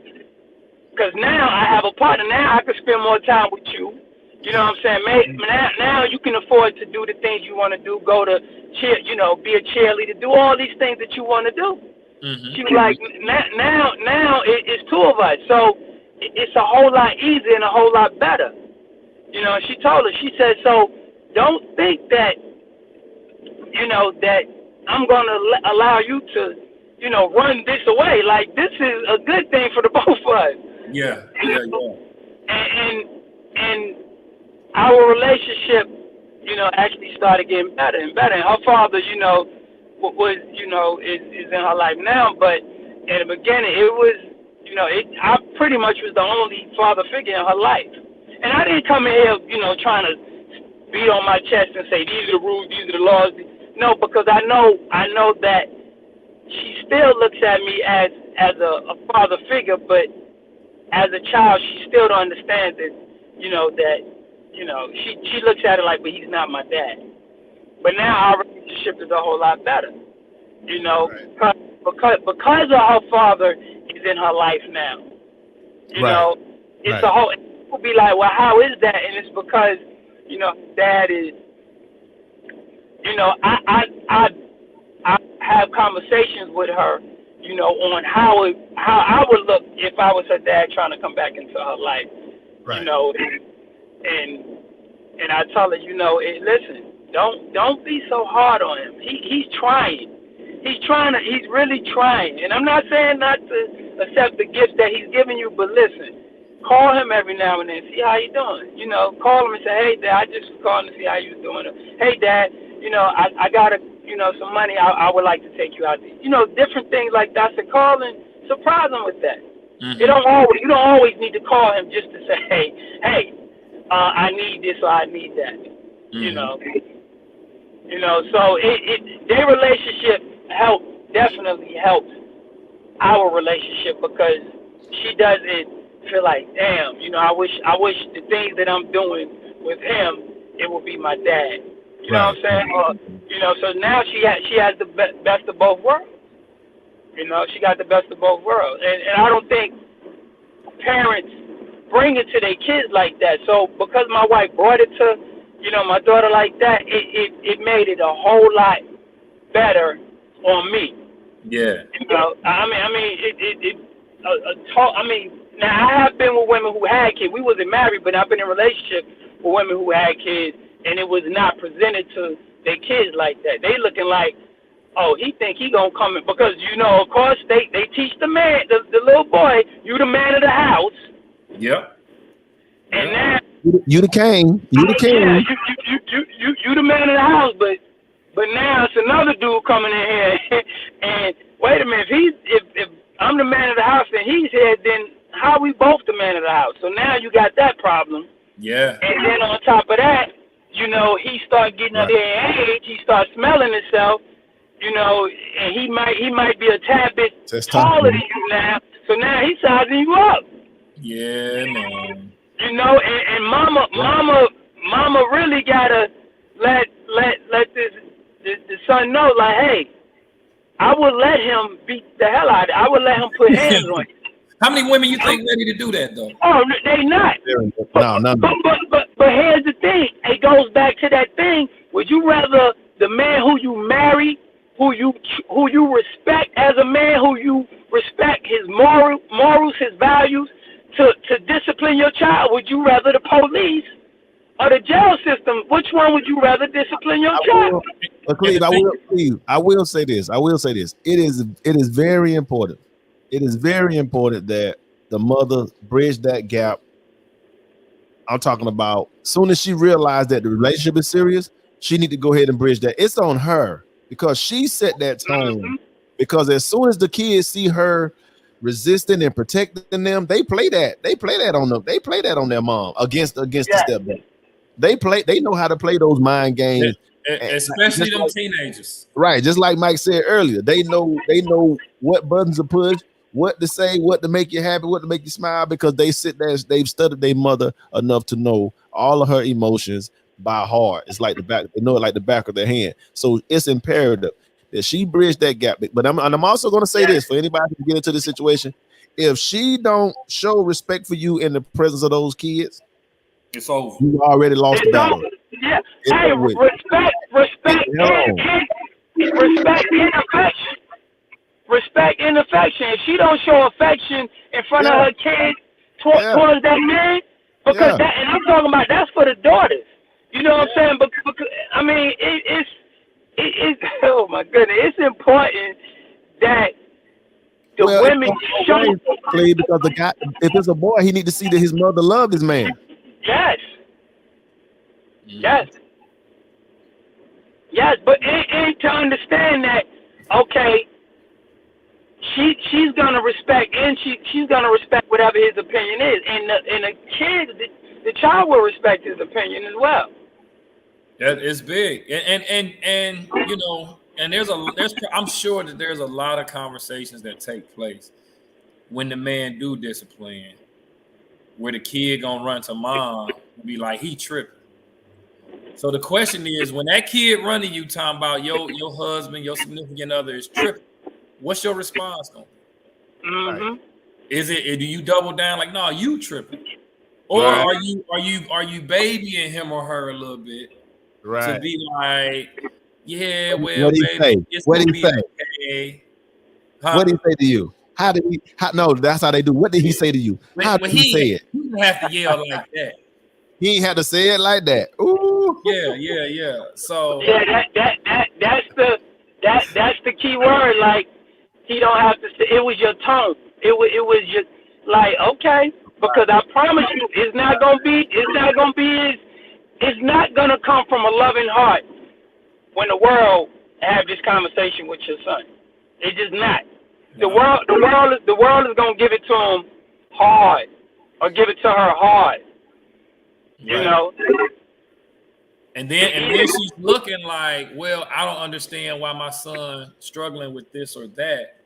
Because now I have a partner. Now I can spend more time with you. Now you can afford to do the things you want to do, go to cheer, be a cheerleader, do all these things that you want to do. Mm-hmm. She was like, now it's two of us. So it's a whole lot easier and a whole lot better. She told us, she said, so don't think that, that I'm going to allow you to, run this away. Like, this is a good thing for the both of us. Yeah. And our relationship, actually started getting better and better. And her father, was, is in her life now. But in the beginning, it was, I pretty much was the only father figure in her life. And I didn't come in here, trying to beat on my chest and say, these are the rules, these are the laws. No, because I know that she still looks at me as a father figure, but as a child, she still don't understand that, she looks at it like, but he's not my dad. But now our relationship is a whole lot better, right. because of her father is in her life now. It's a whole. People be like, well, how is that? And it's because, dad is. I have conversations with her, on how I would look if I was her dad trying to come back into her life, right. And I tell her, listen, don't be so hard on him. He's trying. He's really trying. And I'm not saying not to accept the gifts that he's giving you, but listen, call him every now and then, see how he's doing. Call him and say, hey, Dad, I just was calling to see how you was doing. Hey, Dad, I got some money. I would like to take you out. Different things like that. So call and surprise him with that. Mm-hmm. You don't always need to call him just to say, hey, I need this or I need that. Mm-hmm. So their relationship definitely helps our relationship, because she doesn't feel like, damn, I wish the things that I'm doing with him, it would be my dad. You know what I'm saying? So now she has the best of both worlds. She got the best of both worlds. And I don't think parents bring it to their kids like that. So because my wife brought it to, my daughter like that, it made it a whole lot better on me. Yeah. Now I have been with women who had kids. We wasn't married, but I've been in a relationship with women who had kids, and it was not presented to their kids like that. They looking like, oh, he think he gonna come in, because of course they teach the man, the little boy, you the man of the house. Yep. And now you the king. You the king. Yeah, you the man of the house, but now it's another dude coming in here, and wait a minute, if I'm the man of the house and he's here, then how are we both the man of the house? So now you got that problem. Yeah. And then on top of that, he start getting up there in age, he starts smelling himself, and he might be a tad bit taller than you now. So now he's sizing you up. Yeah, man. And mama really gotta let the son know, like, hey, I would let him beat the hell out of it. I would let him put hands on you. How many women you think ready to do that though? Oh, they not. No. But here's the thing. It goes back to that thing. Would you rather the man who you marry, who you respect as a man, who you respect his morals, his values, to discipline your child? Would you rather the police or the jail system? Which one would you rather discipline your child? Cleve, I will say this. It is very important. It is very important that the mother bridge that gap. I'm talking about as soon as she realized that the relationship is serious, she need to go ahead and bridge that. It's on her because she set that tone. Because as soon as the kids see her resisting and protecting them, they play that. They play that on them. They play that on their mom against the stepdad. They know how to play those mind games. Especially them teenagers. Right. Just like Mike said earlier, they know what buttons to push, what to say, what to make you happy, what to make you smile, because they sit there, they've studied their mother enough to know all of her emotions by heart. It's like they know it like the back of their hand. So it's imperative that she bridge that gap. But I'm also going to say this for anybody who get into this situation: if she don't show respect for you in the presence of those kids, it's over. You already lost the battle. Yeah. Hey, respect and affection. Respect and affection. If she don't show affection in front of her kids towards that man, because that, and I'm talking about that's for the daughters. You know what I'm saying? Because I mean, it's oh my goodness, it's important that the women show. Because the guy, if it's a boy, he need to see that his mother loved his man. Yes. Yes, but and to understand that, okay, she's gonna respect, and she's gonna respect whatever his opinion is, and the kid, the child will respect his opinion as well. That is big, and you know, and there's I'm sure that there's a lot of conversations that take place when the man do discipline, where the kid gonna run to mom and be like, he tripping. So the question is, when that kid run to you talking about your husband, your significant other is tripping, what's your response gonna be? Mm-hmm. Is it, do you double down like, no, you tripping, or are you babying him or her a little bit to be like, yeah, well, baby, it's gonna be okay. What did he say to you? No, that's how they do. What did he say to you? How did he say it? He didn't have to yell like that. He ain't had to say it like that. Ooh. Yeah. So that's the key word. Like, he don't have to say it was your tone. It was just like, okay, because I promise you, it's not gonna come from a loving heart when the world have this conversation with your son. It's just not. The world is gonna give it to him hard, or give it to her hard. You know. And then she's looking like, well, I don't understand why my son struggling with this or that.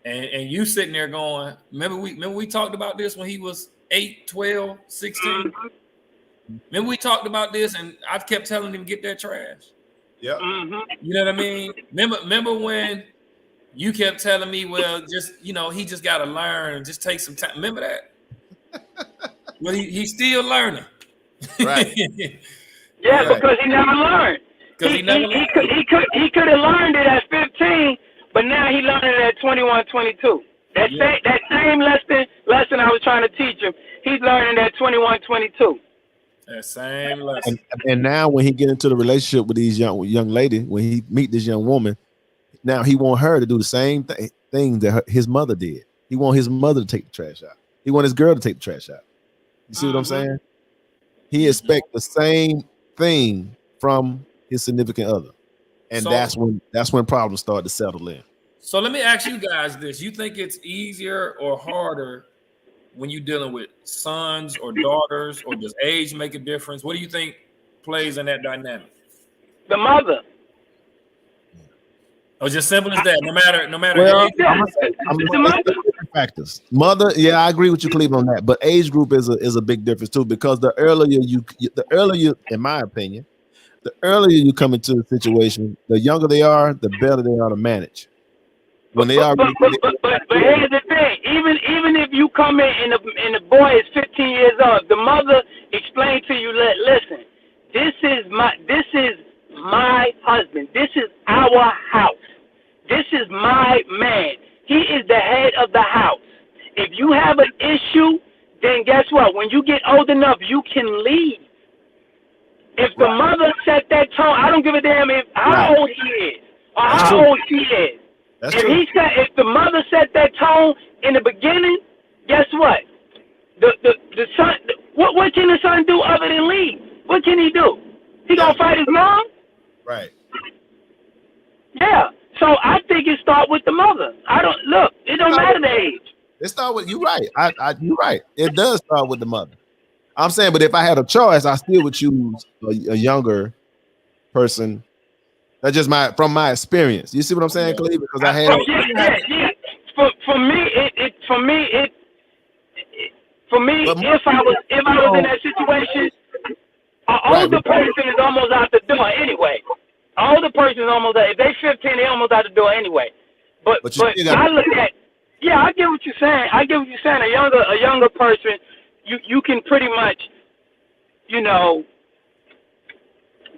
And you sitting there going, remember we talked about this when he was 8, 12, 16? Remember we talked about this and I kept telling him get that trash. Yeah. You know what I mean? Remember when you kept telling me, well, just, you know, he just got to learn, just take some time. Remember that? Well, he's still learning. Right. Because he never learned. He could have learned it at 15, but now he learned it at 21, 22. That same lesson I was trying to teach him, he's learning at 21, 22. That same lesson. And now when he get into the relationship with these young lady, when he meet this young woman, now he want her to do the same thing that his mother did. He want his mother to take the trash out. He want his girl to take the trash out. You see what I'm saying? He expect the same thing from his significant other, and that's when problems start to settle in. So let me ask you guys this: you think it's easier or harder when you're dealing with sons or daughters, or does age make a difference? What do you think plays in that dynamic? The mother. Oh, just simple as that. No matter. Well, age. Factors. Mother, yeah, I agree with you, Cleveland, on that. But age group is a big difference too, because the earlier, in my opinion, the earlier you come into the situation, the younger they are, the better they are to manage. When they are. But here's the thing: even if you come in and the boy is 15 years old, the mother explained to you, listen, this is my husband. This is our house. This is my man. He is the head of the house. If you have an issue, then guess what? When you get old enough, you can leave. If the mother set that tone, I don't give a damn how old he is or how old she is. If the mother set that tone in the beginning, guess what? The son, what can the son do other than leave? What can he do? He gonna fight his mom? Right. Yeah. So I think it start with the mother. It don't matter the age. It start with you right. You're right. It does start with the mother. I'm saying, but if I had a choice, I still would choose a younger person. That's just from my experience. You see what I'm saying, Cleve? Because I had Yeah. For me, if I was in that situation, an older person is almost out the door anyway. An older person is almost out. If they 15, they almost out the door anyway. But I look at, I get what you're saying. A younger person, you can pretty much,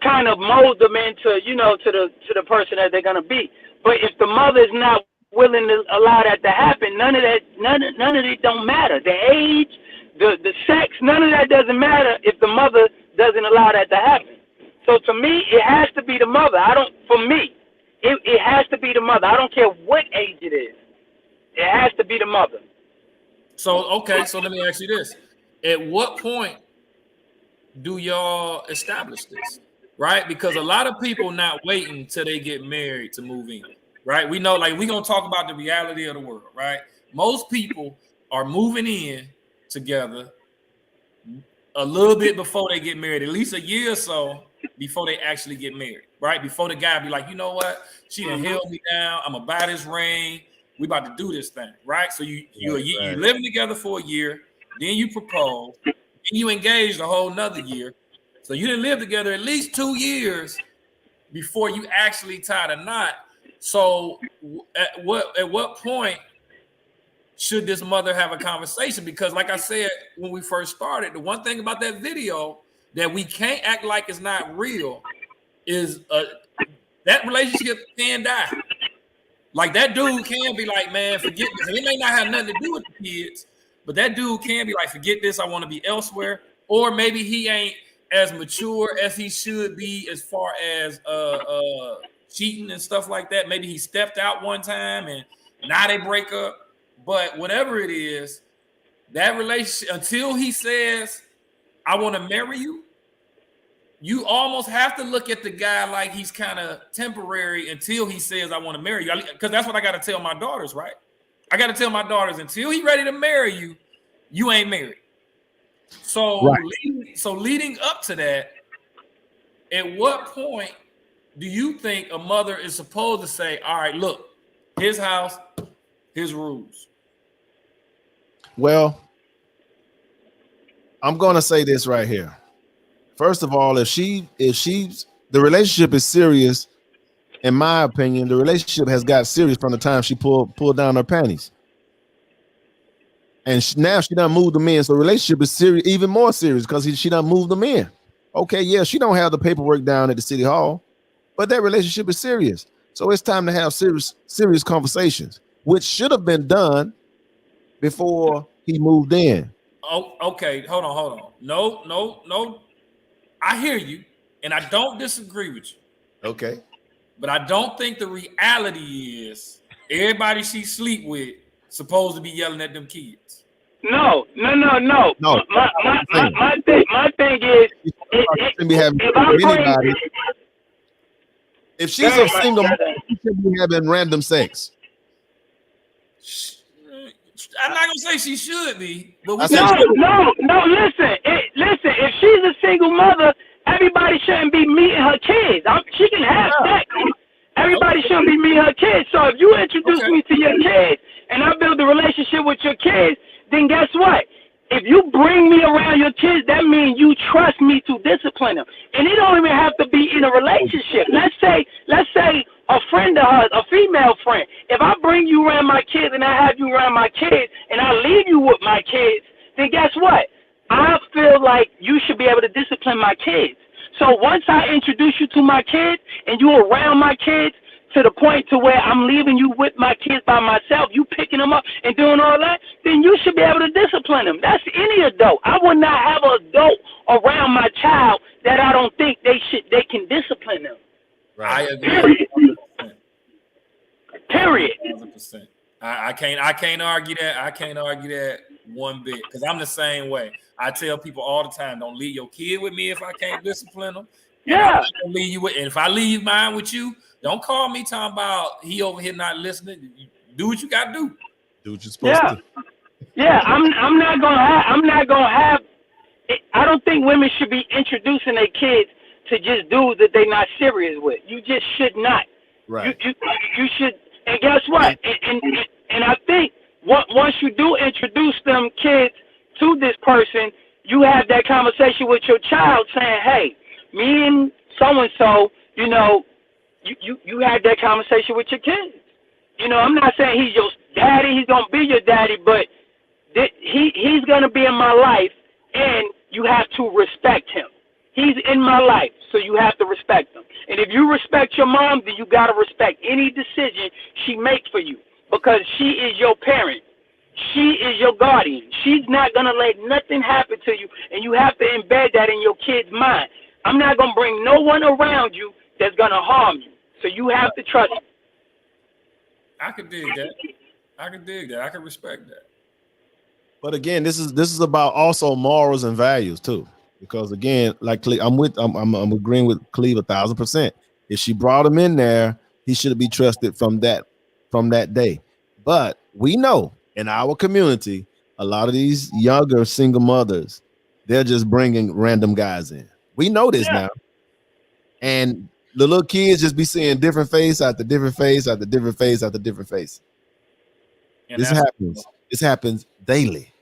kind of mold them into, to the person that they're gonna be. But if the mother is not willing to allow that to happen, none of it don't matter. The age, the sex, none of that doesn't matter if the mother doesn't allow that to happen. So to me, it has to be the mother. It has to be the mother. I don't care what age it is. It has to be the mother. So let me ask you this: at what point do y'all establish this? Right? Because a lot of people not waiting till they get married to move in. Right? We know, like, we're gonna talk about the reality of the world, right? Most people are moving in together a little bit before they get married, at least a year or so before they actually get married, right? Before the guy be like, you know what? She done held me down. I'm gonna buy this ring. We about to do this thing, right? So you living together for a year, then you propose, then you engaged a whole nother year. So you didn't live together at least 2 years before you actually tied a knot. So at what point should this mother have a conversation? Because like I said, when we first started, the one thing about that video that we can't act like it's not real is that relationship can die. Like, that dude can be like, man, forget this. And it may not have nothing to do with the kids, but that dude can be like, forget this, I want to be elsewhere. Or maybe he ain't as mature as he should be as far as cheating and stuff like that. Maybe he stepped out one time and now they break up. But whatever it is, that relationship, until he says, I want to marry you, you almost have to look at the guy like he's kind of temporary until he says, I want to marry you. Because that's what I got to tell my daughters, right? I got to tell my daughters, until he's ready to marry you, you ain't married. So, leading up to that, at what point do you think a mother is supposed to say, all right, look, his house, his rules? Well, I'm going to say this right here. First of all, if she's the relationship is serious, in my opinion, the relationship has got serious from the time she pulled down her panties. And now she done moved them in. So the relationship is serious, even more serious, because she done moved them in. Okay, yeah, she don't have the paperwork down at the city hall, but that relationship is serious. So it's time to have serious conversations, which should have been done before he moved in. Oh, okay. Hold on. No. I hear you, and I don't disagree with you. Okay. But I don't think the reality is everybody she sleep with supposed to be yelling at them kids. No. My thing is, if she's a single mother, she should be having random sex. I'm not gonna say she should be, but no. Listen. If she's a single mother, everybody shouldn't be meeting her kids. She can have sex. Everybody shouldn't be meeting her kids. So if you introduce me to your kids and I build a relationship with your kids, then guess what? If you bring me around your kids, that means you trust me to discipline them. And it don't even have to be in a relationship. Let's say a friend of hers, a female friend. If I bring you around my kids and I have you around my kids and I leave you with my kids, then guess what? I feel like you should be able to discipline my kids. So once I introduce you to my kids and you around my kids to the point to where I'm leaving you with my kids by myself, you picking them up and doing all that, then you should be able to discipline them. That's any adult. I would not have an adult around my child that I don't think they can discipline them. Right. I agree. Period. 100%. I can't argue that. I can't argue that one bit, because I'm the same way. I tell people all the time, don't leave your kid with me if I can't discipline them. I'm not gonna leave you with. And if I leave mine with you, don't call me talking about he over here not listening. Do what you gotta do. Do what you're supposed to. Yeah, I'm not gonna have. I don't think women should be introducing their kids to just dudes that they're not serious with. You just should not. Right. You should. And guess what? And I think once you do introduce them kids to this person, you have that conversation with your child, saying, "Hey, me and so and so, you know, you had that conversation with your kids. You know, I'm not saying he's your daddy. He's gonna be your daddy, but he's gonna be in my life, and you have to respect him. He's in my life, so you have to respect him. And if you respect your mom, then you gotta respect any decision she makes for you, because she is your parent. She is your guardian. She's not gonna let nothing happen to you, and you have to embed that in your kid's mind. I'm not gonna bring no one around you that's gonna harm you, so you have to trust me." I could dig that. I can respect that. But again, this is about also morals and values too, because again, like I'm agreeing with Cleve 1,000%. If she brought him in there, he should be trusted from that day. But we know in our community, a lot of these younger single mothers, they're just bringing random guys in. We know this now, and the little kids just be seeing different face after different face after different face after different face. And this happens. This happens daily.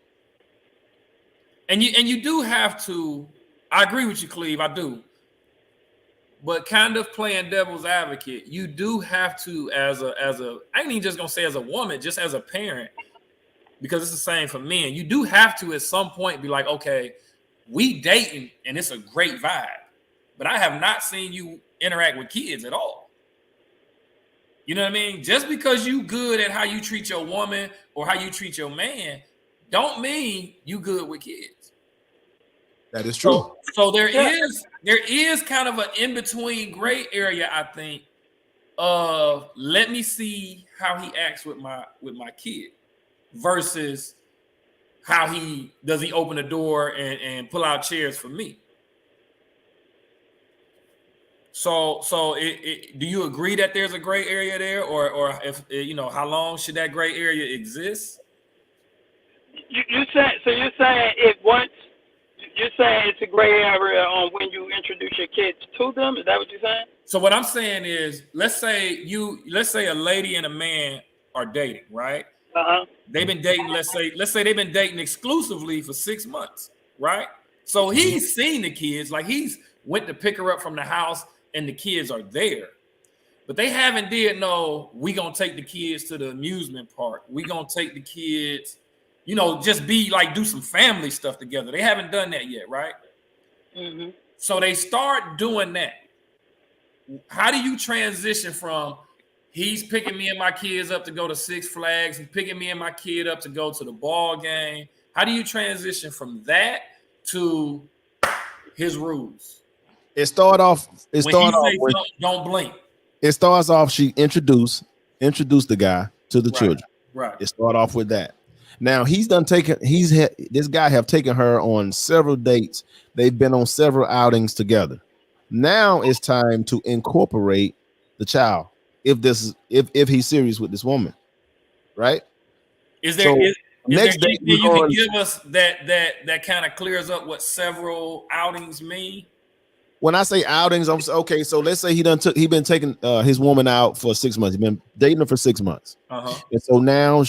And you do have to. I agree with you, Cleve. I do. But kind of playing devil's advocate, you do have to, as a I ain't even just gonna say as a woman, just as a parent, because it's the same for men. You do have to at some point be like, okay, we dating and it's a great vibe, but I have not seen you interact with kids at all. You know what I mean? Just because you good at how you treat your woman or how you treat your man, don't mean you good with kids. That is true. So there is kind of an in-between gray area, I think, of let me see how he acts with my kid versus how he open the door and pull out chairs for me. So do you agree that there's a gray area there, or if you know, how long should that gray area exist? You're saying it's a gray area on when you introduce your kids to them? Is that what you're saying? So what I'm saying is, let's say a lady and a man are dating, right? They've been dating. Let's say they've been dating exclusively for 6 months, right? So he's seen the kids, like he's went to pick her up from the house, and the kids are there, but they haven't did no. We gonna take the kids to the amusement park. We gonna take the kids, you know, just be like do some family stuff together. They haven't done that yet, right? Mm-hmm. So they start doing that. How do you transition from he's picking me and my kids up to go to Six Flags and picking me and my kid up to go to the ball game? How do you transition from that to his rules? It started off with, don't blink. It starts off, she introduced the guy to the children. Right. It started off with that. Now this guy have taken her on several dates. They've been on several outings together. Now it's time to incorporate the child if he's serious with this woman, right? Is there next day you can give us that kind of clears up what several outings mean? When I say outings, I'm okay. So let's say he been taking his woman out for 6 months. He's been dating her for 6 months, and so now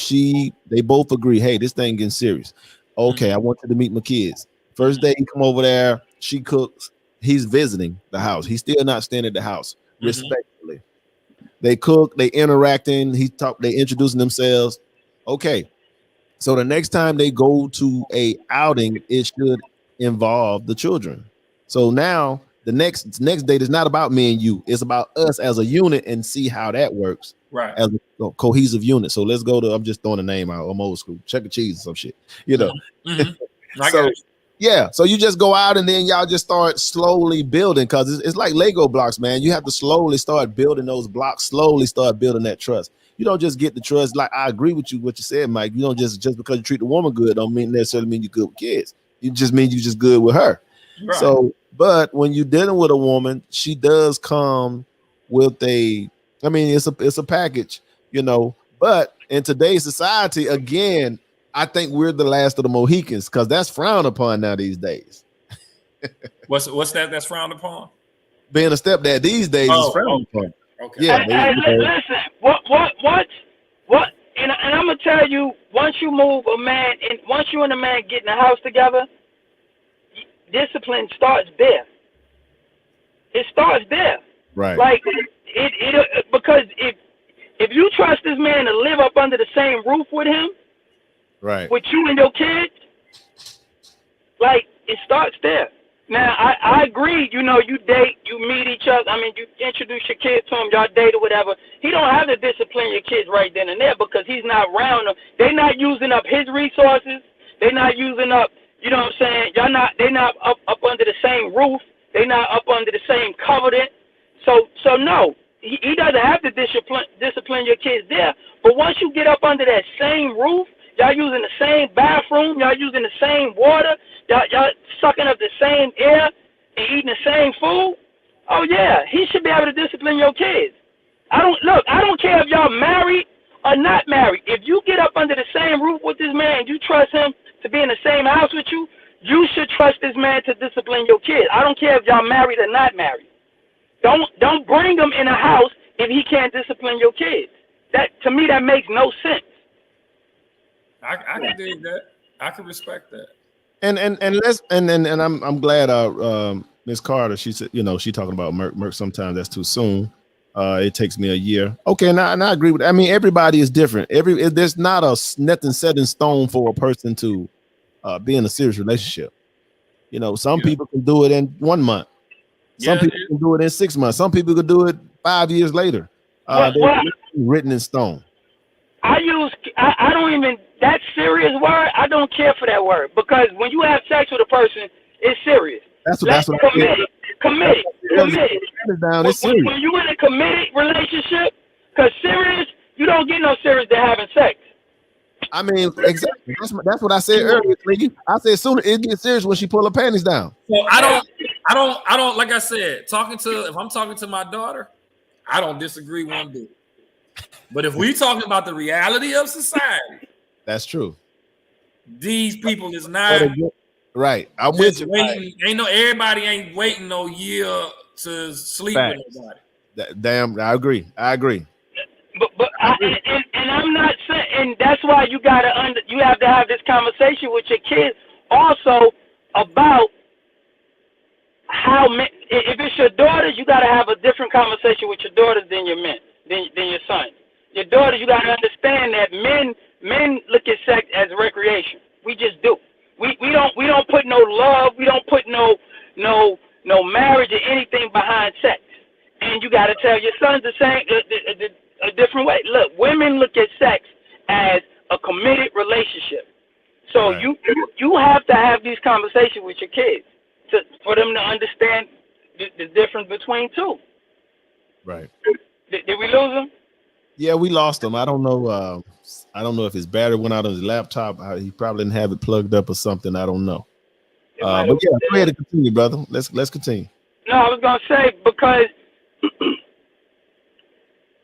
they both agree. Hey, this thing getting serious. Okay, I want you to meet my kids. First day he come over there, she cooks. He's visiting the house. He's still not staying at the house. Respectfully, they cook. They interacting. They introducing themselves. Okay, so the next time they go to a outing, it should involve the children. So now. The next date is not about me and you. It's about us as a unit and see how that works. Right. As a cohesive unit. So let's go to, I'm just throwing a name out. I'm old school. Chuck E. Cheese or some shit. You know. So you just go out and then y'all just start slowly building, because it's like Lego blocks, man. You have to slowly start building those blocks, slowly start building that trust. You don't just get the trust. Like, I agree with you, what you said, Mike. You don't just because you treat the woman good don't necessarily mean you're good with kids. You just mean you just good with her. Right. So But when you're dealing with a woman, she does come with it's a package, you know. But in today's society, again, I think we're the last of the Mohicans because that's frowned upon now these days. What's that? That's frowned upon. Being a stepdad these days is frowned upon. Okay. Yeah. Listen. What? And I'm gonna tell you, once you move a man, and once you and a man get in the house together, discipline starts there. It starts there. Right. Like it because if you trust this man to live up under the same roof with him, right, with you and your kids, like it starts there. Now I agree, you know, you date, you meet each other. I mean, you introduce your kids to him, y'all date or whatever. He don't have to discipline your kids right then and there because he's not around them. They're not using up his resources. They're not using up, you know what I'm saying? They're not up under the same roof. They're not up under the same covenant. So no, he doesn't have to discipline your kids there. But once you get up under that same roof, y'all using the same bathroom, y'all using the same water, y'all sucking up the same air and eating the same food. Oh yeah, he should be able to discipline your kids. I don't care if y'all married or not married. If you get up under the same roof with this man, you trust him to be in the same house with you, you should trust this man to discipline your kids. I don't care if y'all married or not married. Don't bring him in a house if he can't discipline your kids. That to me that makes no sense. I can dig that. I can respect that. And I'm glad Miss Carter, she said, you know, she talking about Merc sometimes that's too soon. It takes me a year. Okay, and I agree with that. I mean, everybody is different. There's not nothing set in stone for a person to be in a serious relationship. You know, some people can do it in 1 month. Some people can do it in 6 months. Some people can do it 5 years later. They're written in stone. I don't even, that serious word, I don't care for that word because when you have sex with a person, it's serious. That's what I said. Committed. It's serious. When you in a committed relationship, because serious, you don't get no serious than having sex. I mean, exactly. That's what I said earlier, Twiggy. I said sooner it gets serious when she pull her panties down. So I don't. Like I said, if I'm talking to my daughter, I don't disagree one bit. But if we talking about the reality of society, that's true. These people is not right. I'm with you. Waiting, everybody ain't waiting no year to sleep with nobody. Damn, I agree. But I'm not saying, and that's why you have to have this conversation with your kids also about if it's your daughters, you got to have a different conversation with your daughters than your men, than your sons. Your daughters, you got to understand that men look at sex as recreation. We just do. We don't put no love. We don't put no marriage or anything behind sex. And you got to tell your sons the same a different way. Look, women look at sex as a committed relationship. So right. you have to have these conversations with your kids for them to understand the difference between two. Right. Did we lose them? Yeah, we lost him. I don't know. I don't know if his battery went out on his laptop. He probably didn't have it plugged up or something. I don't know. But yeah, go ahead and continue, brother. Let's continue. No, I was gonna say because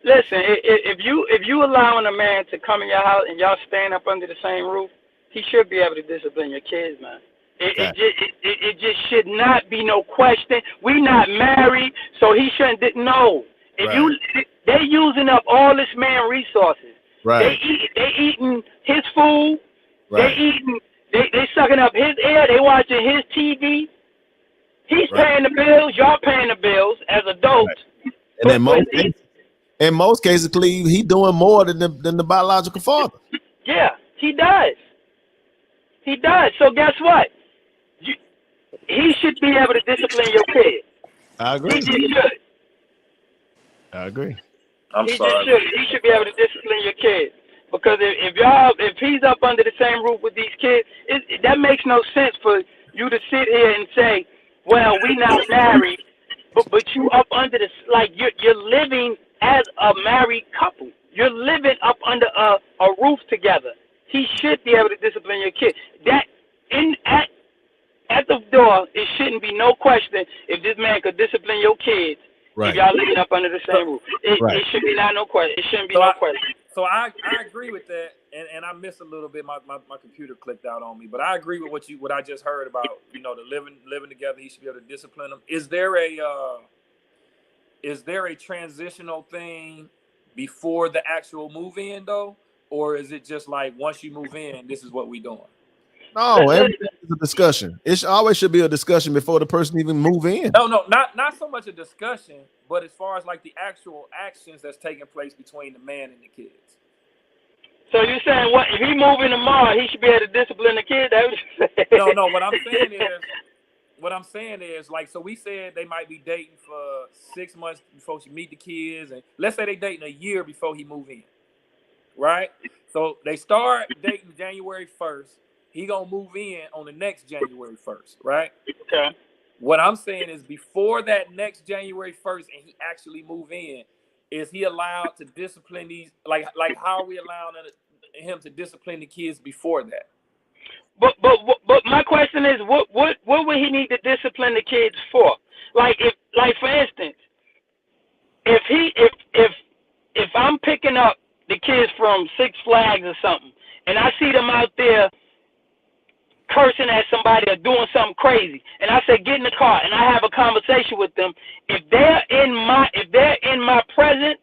listen, if you allowing a man to come in your house and y'all staying up under the same roof, he should be able to discipline your kids, man. It just should not be no question. We not married, so he shouldn't. No, they using up all this man resources. Right. They eating his food. Right. They sucking up his air. They watching his TV. He's paying the bills. Y'all paying the bills as adults. Right. And in most cases, Cleve, he doing more than the biological father. Yeah, he does. He does. So guess what? He should be able to discipline your kid. I agree. He should. I agree. He should be able to discipline your kid. Because if he's up under the same roof with these kids, that makes no sense for you to sit here and say, well, we not married, but you up under this, like you're living as a married couple. You're living up under a roof together. He should be able to discipline your kid. at the door, it shouldn't be no question if this man could discipline your kids Right. if y'all living up under the same roof. Right. It should be not no question. It shouldn't be So no question. So I agree with that, and I missed a little bit. My computer clicked out on me, but I agree with what I just heard about. You know, the living together. He should be able to discipline them. Is there a transitional thing before the actual move in though, or is it just like once you move in, this is what we doing? No, everything is a discussion. It always should be a discussion before the person even move in. No, not so much a discussion, but as far as like the actual actions that's taking place between the man and the kids. So you're saying what if he moving tomorrow, he should be able to discipline the kid? That what you saying? No. What I'm saying is like, so we said they might be dating for 6 months before she meet the kids, and let's say they dating a year before he move in, right? So they start dating January 1st. He gonna move in on the next January 1st, right? Okay. What I'm saying is before that next January 1st and he actually move in, is he allowed to discipline these? Like how are we allowing him to discipline the kids before that? But my question is, what would he need to discipline the kids for? Like for instance, if I'm picking up the kids from Six Flags or something, and I see them out there cursing at somebody or doing something crazy, and I say get in the car, and I have a conversation with them. If they're in my presence,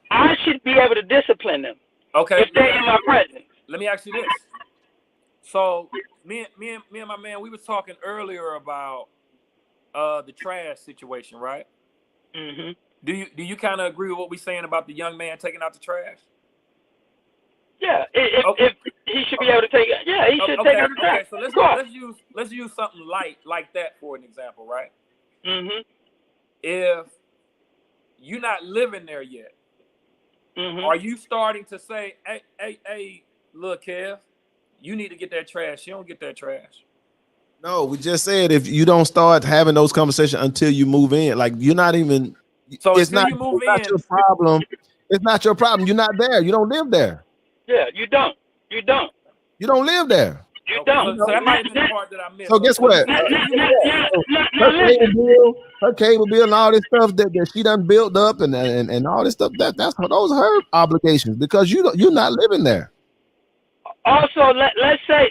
I should be able to discipline them. Okay. If they're in my presence. Let me ask you this. So me and my man, we was talking earlier about the trash situation, right? Mm-hmm. Do you kind of agree with what we're saying about the young man taking out the trash? Yeah, if he should be able to take it. Yeah, he should take out the trash. So let's use something light like that for an example, right? Mm-hmm. If you're not living there yet, Mm-hmm. are you starting to say, hey, look, Kev, you need to get that trash. You don't get that trash. No, we just said if you don't start having those conversations until you move in, like you're not even. So it's until not, you move it's not in, your problem. It's not your problem. You're not there. You don't live there. Yeah, you don't. You don't live there. You okay, don't. so that might be the part that I missed. So guess what? Her cable bill and all this stuff that she done built up and all this stuff, those are her obligations because you're not living there. Also, let's say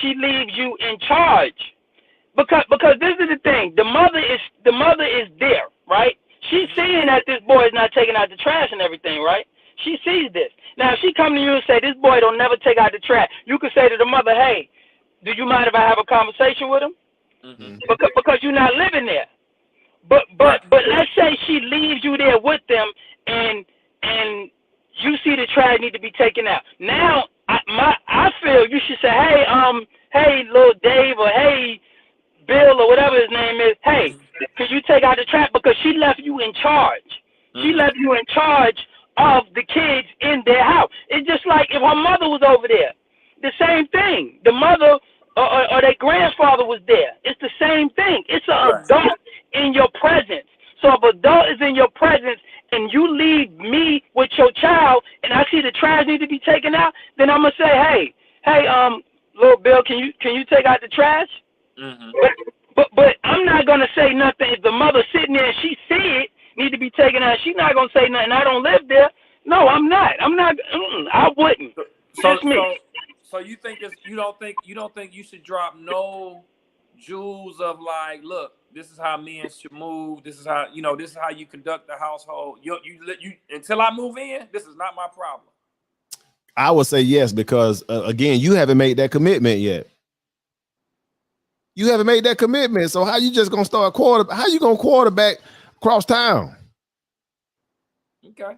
she leaves you in charge, because this is the thing. The mother is there, right? She's seeing that this boy is not taking out the trash and everything, right? She sees this. Now, if she come to you and say, this boy don't never take out the trash, you could say to the mother, hey, do you mind if I have a conversation with him? Mm-hmm. Because you're not living there. But let's say she leaves you there with them, and you see the trash need to be taken out. Now, I feel you should say, hey, little Dave, or hey, Bill, or whatever his name is, hey, could you take out the trash? Because she left you in charge. Mm-hmm. She left you in charge of the kids in their house. It's just like if her mother was over there. The same thing. The mother or their grandfather was there. It's the same thing. It's an adult in your presence. So if an adult is in your presence and you leave me with your child and I see the trash need to be taken out, then I'm gonna say, hey, little Bill, can you take out the trash? Mm-hmm. But I'm not gonna say nothing if the mother's sitting there and she see it need to be taken out. She's not gonna say nothing. I don't live there. No, I'm not. I wouldn't. Just me. So you think you don't think you should drop no jewels of like, look, this is how men should move. This is how this is how you conduct the household. You until I move in, this is not my problem. I would say yes because again, you haven't made that commitment yet. You haven't made that commitment. So how you just gonna start How you gonna quarterback across town? Okay.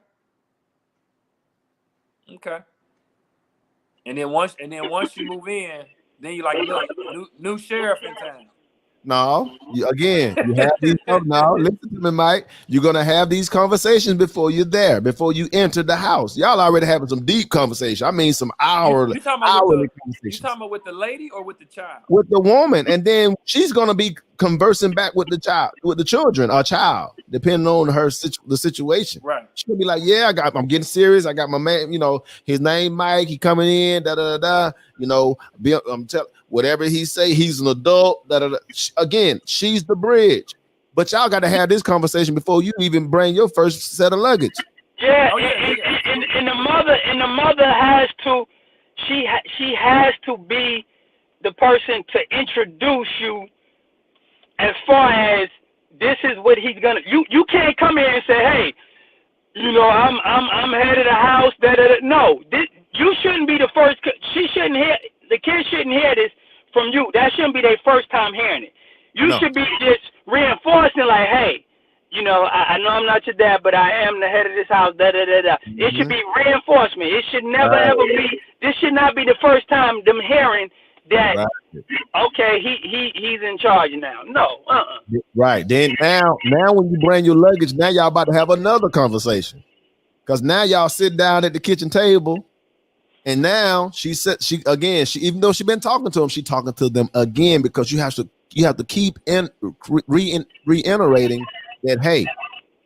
And then once you move in, then you like, look, new sheriff in town. No, you have these. No, listen to me, Mike. You're gonna have these conversations before you're there, before you enter the house. Y'all already having some deep conversation. I mean, some hourly conversation. You talking about with the lady or with the child? With the woman, and then she's gonna be conversing back with the children or child, depending on the situation. Right. She'll be like, yeah, I'm getting serious. I got my man, his name Mike. He coming in, whatever he say, he's an adult. Again, she's the bridge. But y'all got to have this conversation before you even bring your first set of luggage. Yeah, Oh, yeah. and the mother has to. She has to be the person to introduce you as far as this is what he's gonna. You can't come here and say, hey, I'm head of the house. No, you shouldn't be the first. She shouldn't hear. The kids shouldn't hear this from you. That shouldn't be their first time hearing it. You should be just reinforcing, like, hey, I know I'm not your dad, but I am the head of this house. It should be reinforcement. It should never ever be. This should not be the first time them hearing that. Right. Okay, he's in charge now. No, Right. Then now when you bring your luggage, now y'all about to have another conversation, because now y'all sit down at the kitchen table, and now she even though she been talking to him, she talking to them again, because you have to keep reiterating that, hey,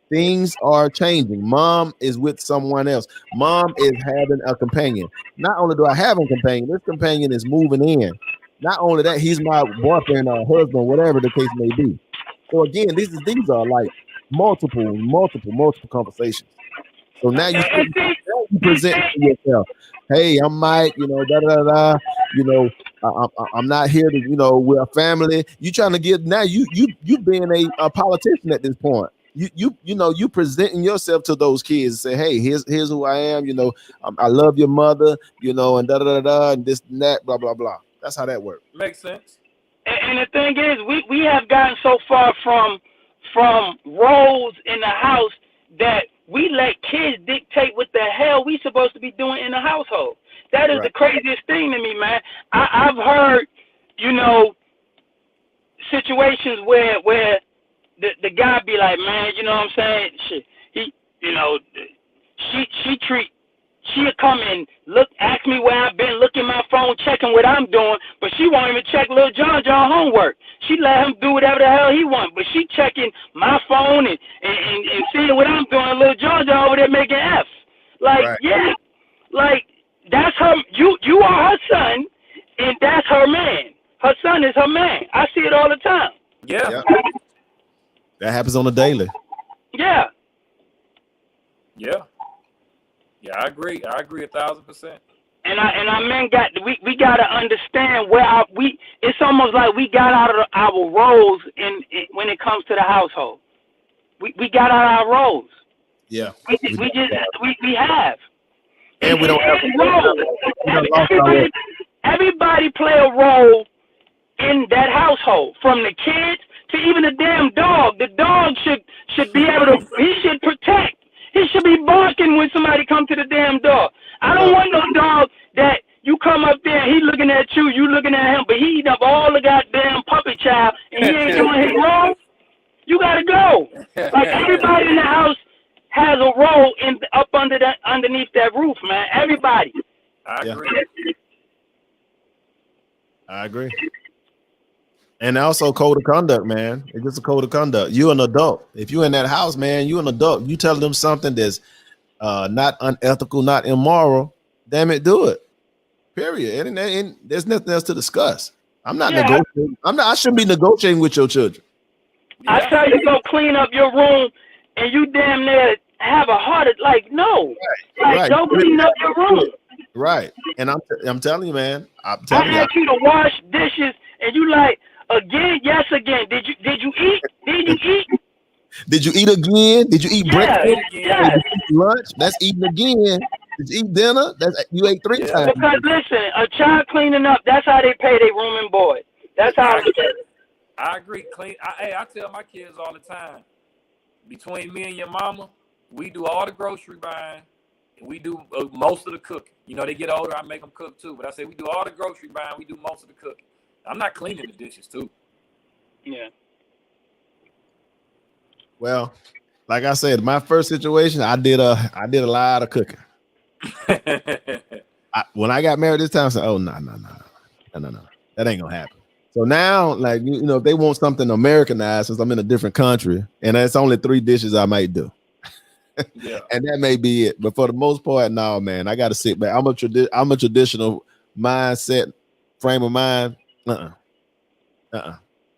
things are changing. Mom is with someone else. Mom is having a companion. Not only do I have a companion, this companion is moving in. Not only that, he's my boyfriend or husband, whatever the case may be. So again, these are like multiple conversations. So now you present yourself. Hey, I'm Mike. I'm not here to. We're a family. You trying to get now. You being a politician at this point. You presenting yourself to those kids and say, hey, here's who I am. I love your mother. And and this and that, blah blah blah. That's how that works. Makes sense. And the thing is, we have gotten so far from roles in the house that we let kids dictate what the hell we supposed to be doing in the household. That is the craziest thing to me, man. I've heard, situations where the guy be like, man, you know what I'm saying? She'll come and ask me where I've been, look at my phone, checking what I'm doing, but she won't even check Lil John homework. She let him do whatever the hell he wants, but she checking my phone and seeing what I'm doing. Lil John over there making F. Yeah, like that's her. You are her son, and that's her man. Her son is her man. I see it all the time. Yeah. That happens on a daily. Yeah. Yeah, I agree. 1,000%. And our men we got to understand where it's almost like we got out of our roles when it comes to the household. We got out of our roles. Yeah. We have. And we don't have everybody play a role in that household, from the kids to even the damn dog. The dog should be able to. He should protect. He should be barking when somebody come to the damn dog. I don't want no dog that you come up there and he looking at you, you looking at him, but he eating up all the goddamn puppet child and he ain't doing his role. You gotta go. Like, everybody in the house has a role up underneath that roof, man. Everybody. I agree. And also code of conduct, man. It's just a code of conduct. You're an adult. If you're in that house, man, you're an adult. You tell them something that's not unethical, not immoral, damn it, do it. Period. And there's nothing else to discuss. I'm not negotiating. I shouldn't be negotiating with your children. I tell you, go clean up your room and you damn near have a heart attack. No. Go clean up your room. Right. And I'm telling you, man. I asked you to wash dishes and you like, again, yes, again. Did you eat? Did you eat? Did you eat again? Did you eat breakfast? Yeah. Did you eat lunch? That's eating again. Did you eat dinner? You ate 3 times. Because listen, a child cleaning up, that's how they pay their room and board. That's how I agree. I tell my kids all the time, between me and your mama, we do all the grocery buying. And we do most of the cooking. They get older, I make them cook too. But I say we do all the grocery buying. We do most of the cooking. I'm not cleaning the dishes too. Yeah. Well, like I said, my first situation, I did a lot of cooking. When I got married this time, I said, "Oh no, that ain't gonna happen." So now, like you know, if they want something Americanized, since I'm in a different country, and that's only 3 dishes I might do. Yeah. And that may be it. But for the most part, no, man, I got to sit back. I'm a traditional mindset, frame of mind. Not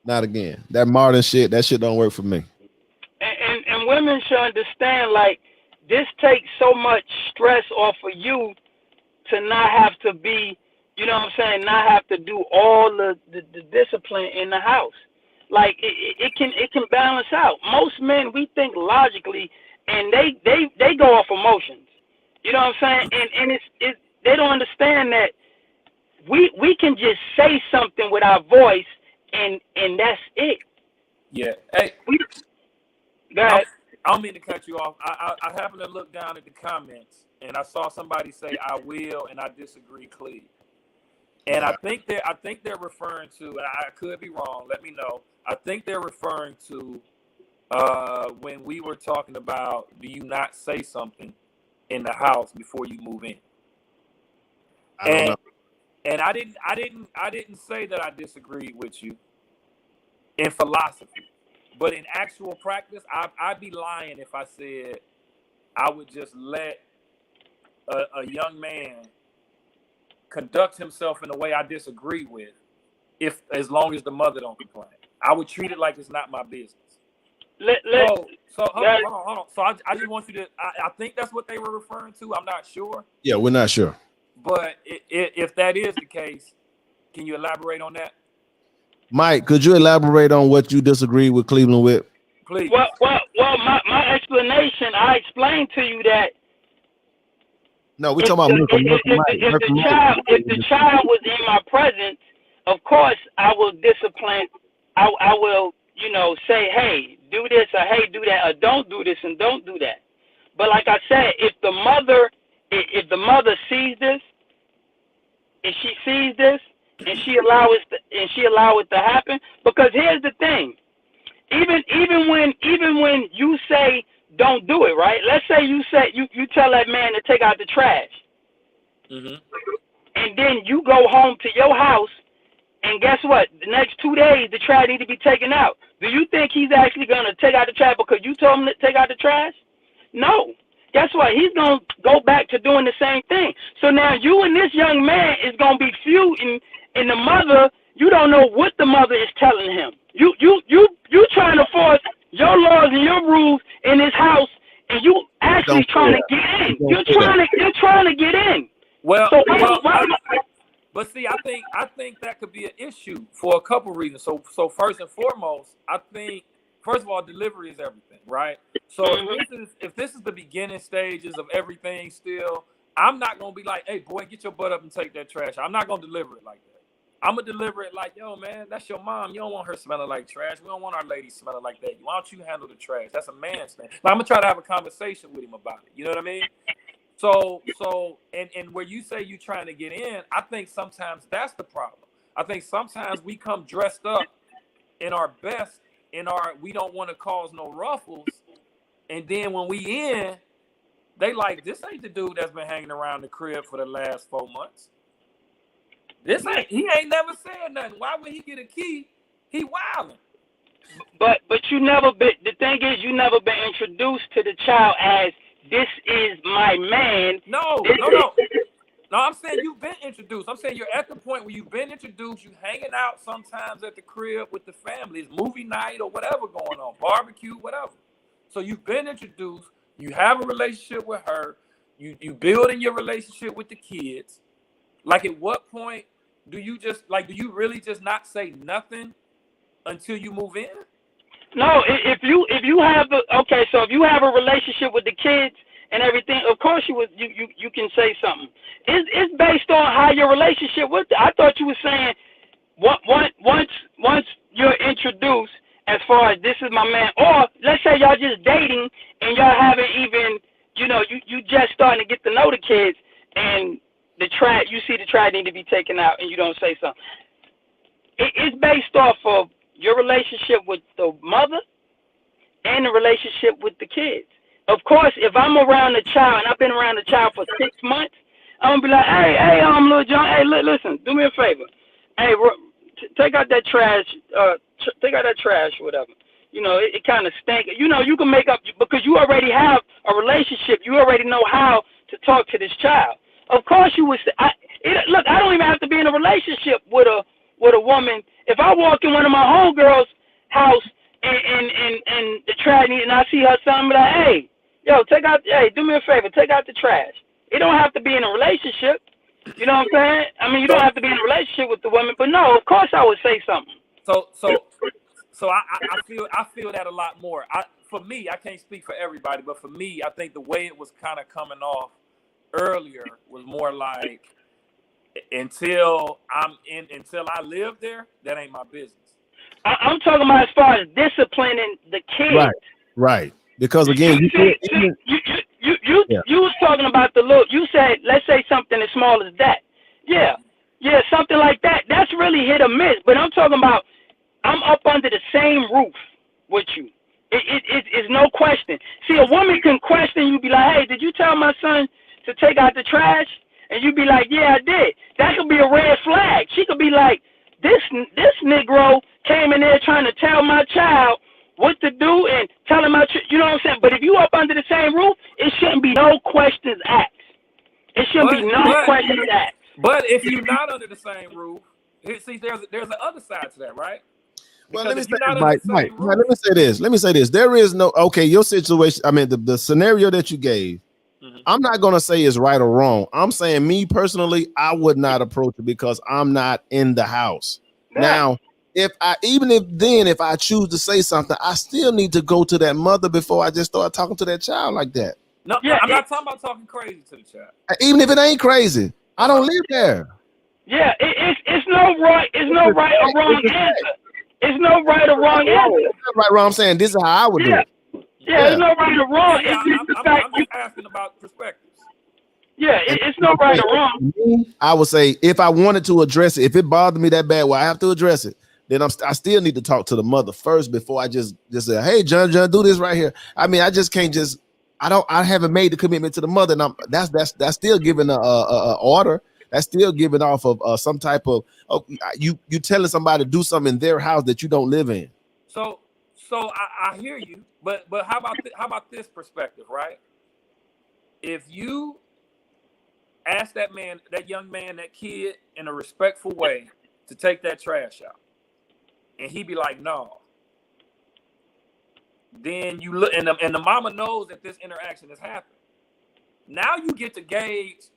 again. That modern shit, that shit don't work for me. And women should understand, like, this takes so much stress off of you to not have to be, you know what I'm saying, not have to do all the discipline in the house. Like, it can balance out. Most men, we think logically, and they go off emotions. You know what I'm saying? And it's they don't understand that we can just say something with our voice, and that's it. Yeah. Hey, go ahead. I don't mean to cut you off. I happened to look down at the comments, and I saw somebody say, "I will," and I disagree, Cleve. And I think they're referring to, and I could be wrong. Let me know. I think they're referring to when we were talking about, do you not say something in the house before you move in? I don't know. And I didn't say that I disagreed with you in philosophy, but in actual practice, I'd be lying if I said I would just let a young man conduct himself in a way I disagree with, as long as the mother don't complain. I would treat it like it's not my business. So hold on. So I just want you to. I think that's what they were referring to. I'm not sure. Yeah, we're not sure. But if that is the case, can you elaborate on that? Mike, could you elaborate on what you disagree with Cleveland with? Please. Well, my explanation, I explained to you that No, we're talking about if the child was in my presence, of course I will discipline. I will, say, hey, do this, or hey, do that, or don't do this and don't do that. But like I said, if the mother sees this, and she sees this, and she allow it to happen, because here's the thing, even when you say don't do it, right? Let's say you tell that man to take out the trash, and then you go home to your house, and guess what? The next 2 days, the trash need to be taken out. Do you think he's actually gonna take out the trash because you told him to take out the trash? No. Guess what? He's going to go back to doing the same thing. So now you and this young man is going to be feuding, and the mother, you don't know what the mother is telling him. You trying to force your laws and your rules in his house, and you actually trying to get in. You're trying to get in. Well, but see, I think that could be an issue for a couple reasons. So first and foremost, I think, first of all, delivery is everything, right? So if this is the beginning stages of everything still, I'm not going to be like, hey, boy, get your butt up and take that trash. I'm not going to deliver it like that. I'm going to deliver it like, yo, man, that's your mom. You don't want her smelling like trash. We don't want our lady smelling like that. Why don't you handle the trash? That's a man's thing. Now, I'm going to try to have a conversation with him about it. You know what I mean? So and where you say you trying to get in, I think sometimes that's the problem. I think sometimes we come dressed up in our best, we don't want to cause no ruffles, and then when we in, they like, this ain't the dude that's been hanging around the crib for the last 4 months. He ain't never said nothing. Why would he get a key? He wilding. But you never been. The thing is, you never been introduced to the child as, this is my man. No. I'm saying you've been introduced. I'm saying you're at the point where you've been introduced. You hanging out sometimes at the crib with the family. It's movie night or whatever going on, barbecue, whatever. So you've been introduced. You have a relationship with her. You building your relationship with the kids. Like, at what point do you really just not say nothing until you move in? No, if you have so if you have a relationship with the kids and everything, of course you can say something. It's based on how your relationship with. I thought you were saying once you're introduced, as far as this is my man, or let's say y'all just dating and y'all haven't even, you just starting to get to know the kids, and you see the trash need to be taken out, and you don't say something. It's based off of your relationship with the mother and the relationship with the kids. Of course, if I'm around the child, and I've been around the child for 6 months, I'm going to be like, hey, little John, hey, listen, do me a favor. Hey, take out that trash. Take out that trash, whatever. You know, it kind of stink. You know, you can make up because you already have a relationship. You already know how to talk to this child. Of course, you would say, look, I don't even have to be in a relationship with a woman. If I walk in one of my homegirls' house and the trash and I see her son, be like, hey, yo, do me a favor, take out the trash. It don't have to be in a relationship. You know what I'm saying? I mean, you don't have to be in a relationship with the woman, but no, of course I would say something. So I feel that a lot more. For me, I can't speak for everybody, but for me, I think the way it was kind of coming off earlier was more like until I live there, that ain't my business. I'm talking about as far as disciplining the kids. Right. Because again, you was talking about the look. You said, let's say something as small as that. Yeah, something like that. That's really hit or miss. But I'm talking about I'm up under the same roof with you. It's no question. See, a woman can question you, be like, hey, did you tell my son to take out the trash? And you be like, yeah, I did. That could be a red flag. She could be like, this Negro came in there trying to tell my child what to do and tell him you know what I'm saying? But if you up under the same roof, it shouldn't be no questions asked. It shouldn't be no questions asked. But if you're not under the same roof, see, there's the other side to that, right? Well, let me say this. There is no, okay, your situation, I mean, the scenario that you gave, I'm not going to say is right or wrong. I'm saying me personally, I would not approach it because I'm not in the house. Yeah. Now, if I choose to say something, I still need to go to that mother before I just start talking to that child like that. No, I'm not talking about talking crazy to the child. Even if it ain't crazy, I don't live there. Yeah, it's no right or wrong answer. It's no right or wrong answer. Right, wrong. I'm saying this is how I would do it. Yeah, there's no right or wrong. I'm just asking about perspectives. Yeah, it's no right or wrong. I would say if I wanted to address it, if it bothered me that bad, well, I have to address it. Then I still need to talk to the mother first before I just say, hey, John, do this right here. I mean, I just can't just. I haven't made the commitment to the mother, and that's still giving a order. That's still giving off of some type of you telling somebody to do something in their house that you don't live in. So I hear you, but how about this perspective, right? If you ask that young man, that kid, in a respectful way to take that trash out, and he be like, no, then you look, and the mama knows that this interaction has happened. Now you get to gauge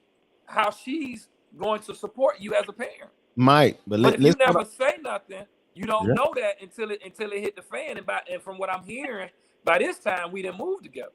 how she's going to support you as a parent. But if you never say nothing, you don't know that until it hit the fan. And from what I'm hearing, by this time we didn't move together.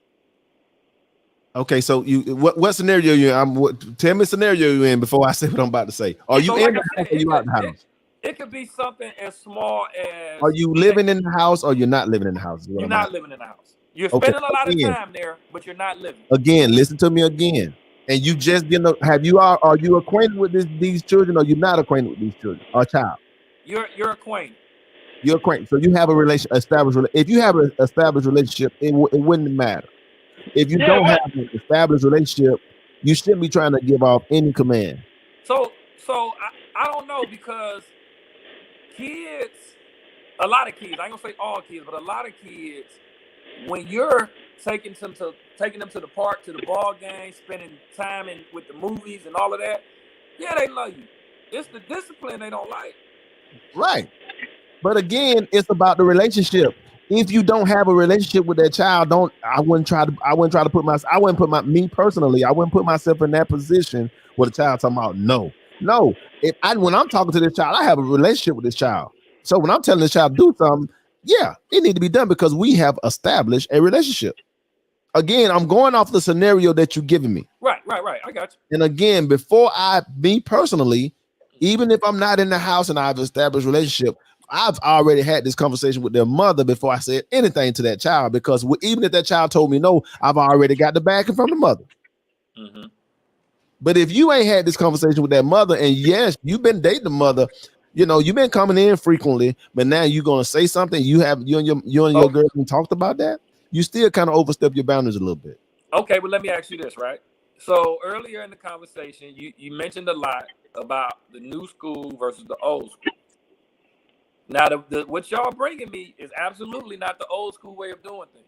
Okay, so what scenario you in? Tell me scenario you in before I say what I'm about to say. Are you in the house or you out the house? It could be something as small as. Are you living in the house or you're not living in the house? You're not living in the house. You're spending a lot of time there, but you're not living. Again, listen to me again. And you just are you acquainted with these children or you're not acquainted with these children or child? You're acquainted. You're acquainted. So you have a established. If you have an established relationship, it wouldn't matter. If you don't have an established relationship, you shouldn't be trying to give off any command. So I don't know, because kids, a lot of kids, I ain't gonna say all kids, but a lot of kids, when you're taking them to the park, to the ball game, spending time with the movies and all of that, yeah, they love you. It's the discipline they don't like. Right. But again, it's about the relationship. If you don't have a relationship with that child, I wouldn't put myself in that position where the child talking about no. When I'm talking to this child, I have a relationship with this child. So when I'm telling this child to do something, yeah, it need to be done because we have established a relationship. Again, I'm going off the scenario that you're giving me. Right. I got you. And again, before me personally, even if I'm not in the house and I've established a relationship, I've already had this conversation with their mother before I said anything to that child, because even if that child told me no, I've already got the backing from the mother. Mm-hmm. But if you ain't had this conversation with that mother, and yes, you've been dating the mother, you've been coming in frequently, but now you're gonna say something. You and your girlfriend talked about that. You still kind of overstep your boundaries a little bit. Okay, but let me ask you this, right? So earlier in the conversation, you mentioned a lot about the new school versus the old school. Now, what y'all bringing me is absolutely not the old school way of doing things.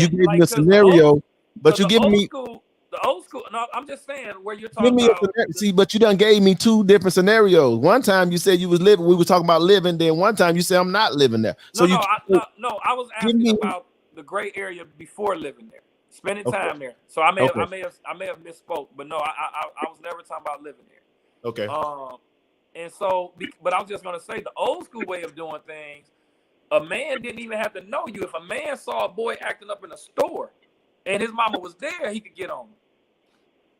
You gave me a scenario, but you give me the old school. No, I'm just saying where you're give talking me about. see, but you done gave me two different scenarios. One time you said you was living, we were talking about living. Then one time you said I'm not living there. So I was asking about the gray area before living there, spending time there. So I may have misspoke, but no, I was never talking about living there. Okay. And so, but I was just gonna say the old school way of doing things. A man didn't even have to know you. If a man saw a boy acting up in a store, and his mama was there, he could get on him.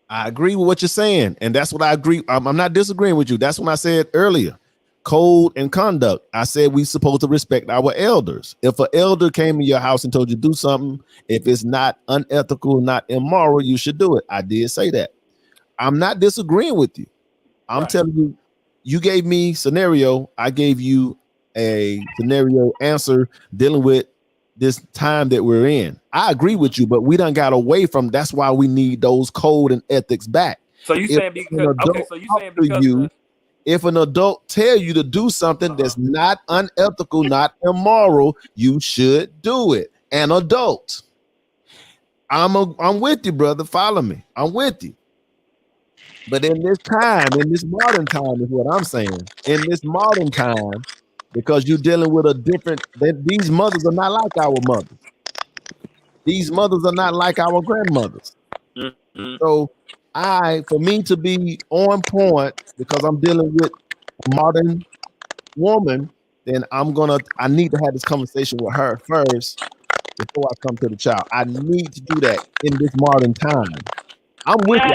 I agree with what you're saying, and that's what I agree. I'm not disagreeing with you. That's what I said earlier. Code and conduct. I said we supposed to respect our elders. If an elder came in your house and told you to do something, if it's not unethical, not immoral, you should do it. I did say that. I'm not disagreeing with you. I'm telling you, you gave me scenario. I gave you a scenario answer dealing with this time that we're in. I agree with you, but we done got away from. That's why we need those code and ethics back. So you saying because if an adult tell you to do something that's not unethical, not immoral, you should do it. An adult. I'm with you, brother. Follow me. I'm with you. But in this time, in this modern time, is what I'm saying. In this modern time, because you're dealing with a different. These mothers are not like our mothers. These mothers are not like our grandmothers. Mm-hmm. So for me to be on point, because I'm dealing with a modern woman, then I need to have this conversation with her first before I come to the child. I need to do that in this modern time. I'm with you.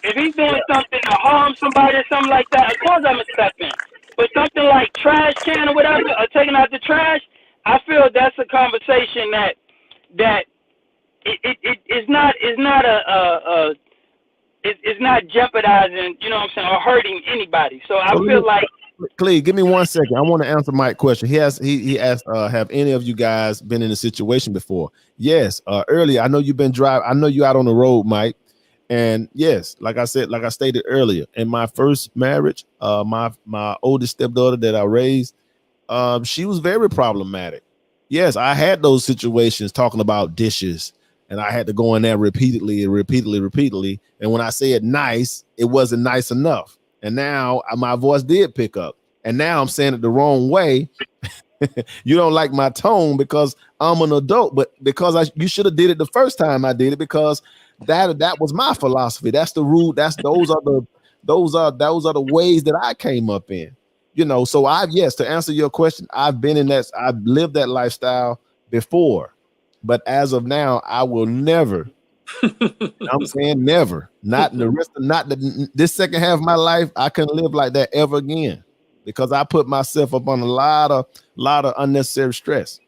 If he's doing something to harm somebody or something like that, of course I'm accepting. But something like trash can or whatever, or taking out the trash, I feel that's a conversation that it's not jeopardizing, you know what I'm saying, or hurting anybody. So I feel like. Clee, give me 1 second. I want to answer Mike's question. He asked, have any of you guys been in a situation before? Yes. Earlier, I know you've been driving. I know you out on the road, Mike. And yes, like I stated earlier, in my first marriage, my oldest stepdaughter that I raised, she was very problematic. Yes, I had those situations talking about dishes, and I had to go in there repeatedly. And when I said nice, it wasn't nice enough. And now my voice did pick up. And now I'm saying it the wrong way. You don't like my tone because I'm an adult, but because you should have did it the first time I did it, because that was my philosophy. That's the rule. Those are the ways that I came up in. You know, so to answer your question, I've been in that. I've lived that lifestyle before, but as of now, I will never. I'm saying never. Not this second half of my life. I couldn't live like that ever again, because I put myself up on a lot of unnecessary stress.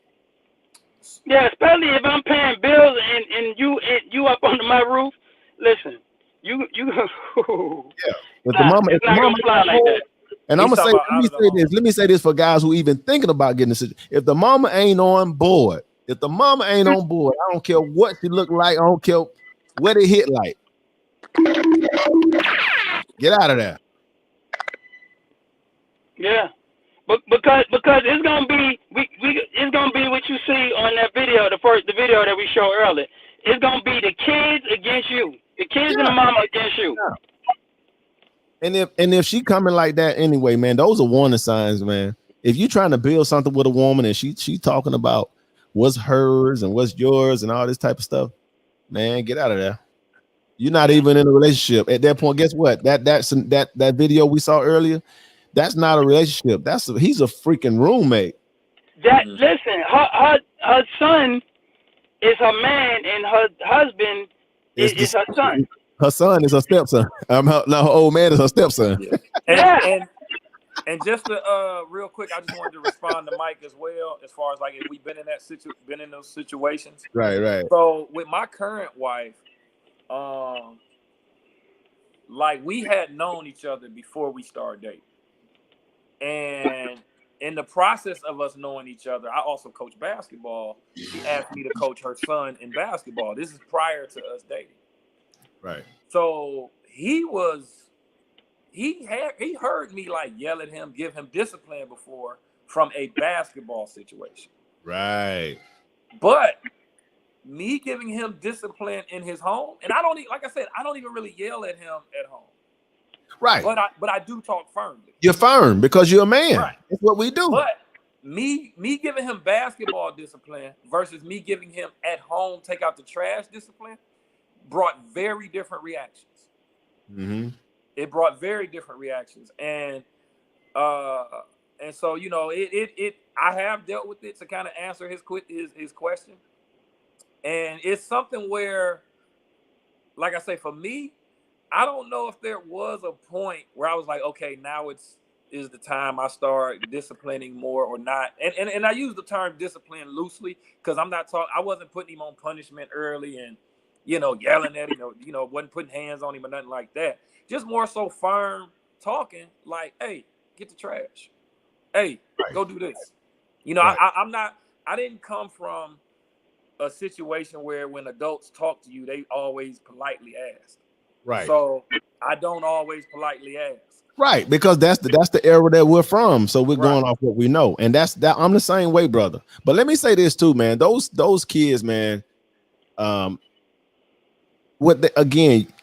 Yeah, especially if I'm paying bills and you up under my roof. Listen, you. Yeah, but the mama, like that. And I'm gonna say, let me say this for guys who even thinking about getting this. If the mama ain't on board, I don't care what she look like. I don't care what it hit like. Get out of there. Yeah, but because it's gonna be it's gonna be what you see on that video, the video that we showed earlier. It's gonna be the kids against you, the kids and the mama against you. Yeah. And if she coming like that anyway, man, those are warning signs, man. If you trying to build something with a woman and she talking about what's hers and what's yours and all this type of stuff, man, get out of there. You're not even in a relationship at that point. Guess what? That video we saw earlier, that's not a relationship. He's a freaking roommate. Listen, her son is her man, and her husband is her son. Her son is her stepson. Her old man is her stepson. Yeah. And just to real quick, I just wanted to respond to Mike as well, as far as like if we've been in those situations. Right. So with my current wife, like we had known each other before we started dating. And in the process of us knowing each other, I also coach basketball. She asked me to coach her son in basketball. This is prior to us dating. Right. So he was he heard me like yell at him, give him discipline before from a basketball situation. Right. But me giving him discipline in his home, and I don't like I said, I don't even really yell at him at home. Right. But I do talk firmly. You're firm because you're a man. Right. That's what we do. But me giving him basketball discipline versus me giving him at home take out the trash discipline brought very different reactions. Mm-hmm. It brought very different reactions, and so it I have dealt with it to kind of answer his question, and it's something where, like I say, for me, I don't know if there was a point where I was like, okay, now is the time I start disciplining more or not, and I use the term discipline loosely because I wasn't putting him on punishment early and yelling at him, wasn't putting hands on him or nothing like that. Just more so firm talking, like, hey, get the trash. Hey, go do this. Right. I didn't come from a situation where when adults talk to you, they always politely ask. Right. So I don't always politely ask. Right, because that's the era that we're from. So we're going off what we know. And that's that. I'm the same way, brother. But let me say this too, man. Those kids, man,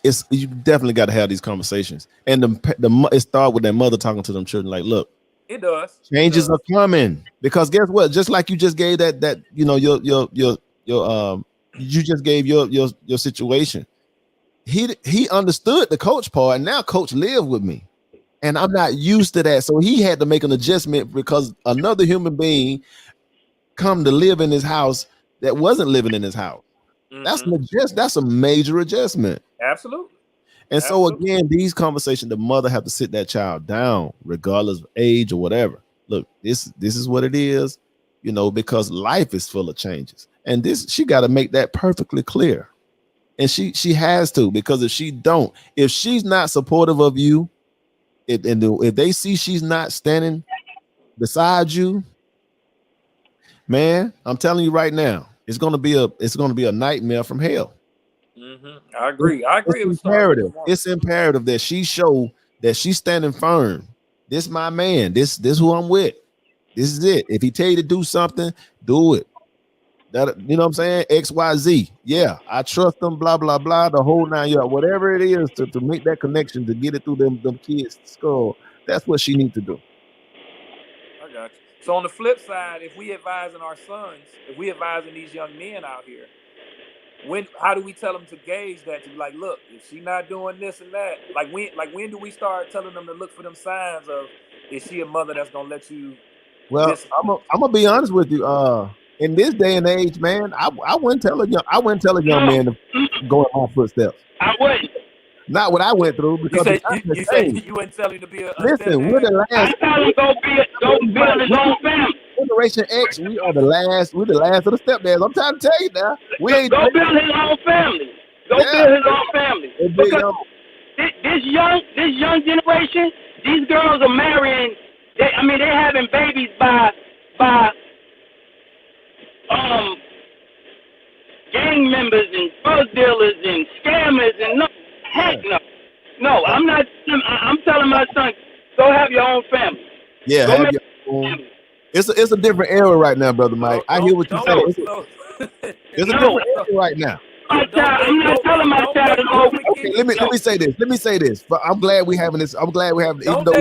it's you definitely got to have these conversations, and it starts with that mother talking to them children like, look, it does. Changes are coming because guess what? Just like you just gave that you just gave your situation. He understood the coach part, and now coach lived with me, and I'm not used to that, so he had to make an adjustment because another human being come to live in his house that wasn't living in his house. Mm-hmm. That's a major adjustment. Absolutely. And so again, these conversations, the mother have to sit that child down, regardless of age or whatever. Look, this is what it is, because life is full of changes, and she got to make that perfectly clear. And she has to, because if she's not supportive of you, if they see she's not standing beside you, man, I'm telling you right now, it's gonna be a nightmare from hell. Mm-hmm. I agree. It's imperative that she show that she's standing firm. This my man. This who I'm with. This is it. If he tell you to do something, do it. That what I'm saying? XYZ. Yeah, I trust them. Blah blah blah. The whole 9 yards. Whatever it is to make that connection to get it through them kids' skull. That's what she needs to do. I got you. So on the flip side, if we advising our sons, if we advising these young men out here, how do we tell them to gauge that? To be like, look, if she not doing this and that, when do we start telling them to look for them signs of, is she a mother that's gonna let you? Well, I'm gonna be honest with you. In this day and age, man, I wouldn't tell a young man to go in my footsteps. I wouldn't. Not what I went through, because you said you wouldn't tell him to be a listen. We're the last. I tell him go build his own family. Generation X, we are the last. We're the last of the stepdads. I'm trying to tell you now. We ain't go build his own family. Build his own family. Because this young generation, these girls are marrying. They're having babies by gang members and drug dealers and scammers and no. I'm not. I'm telling my son, go have your own family. Yeah, have your own. Family. It's a different era right now, brother Mike. I hear what you're saying. It's a different era right now. I'm not telling my child to go. Okay, let me say this. But I'm glad we're having this. I'm glad we're having. Even though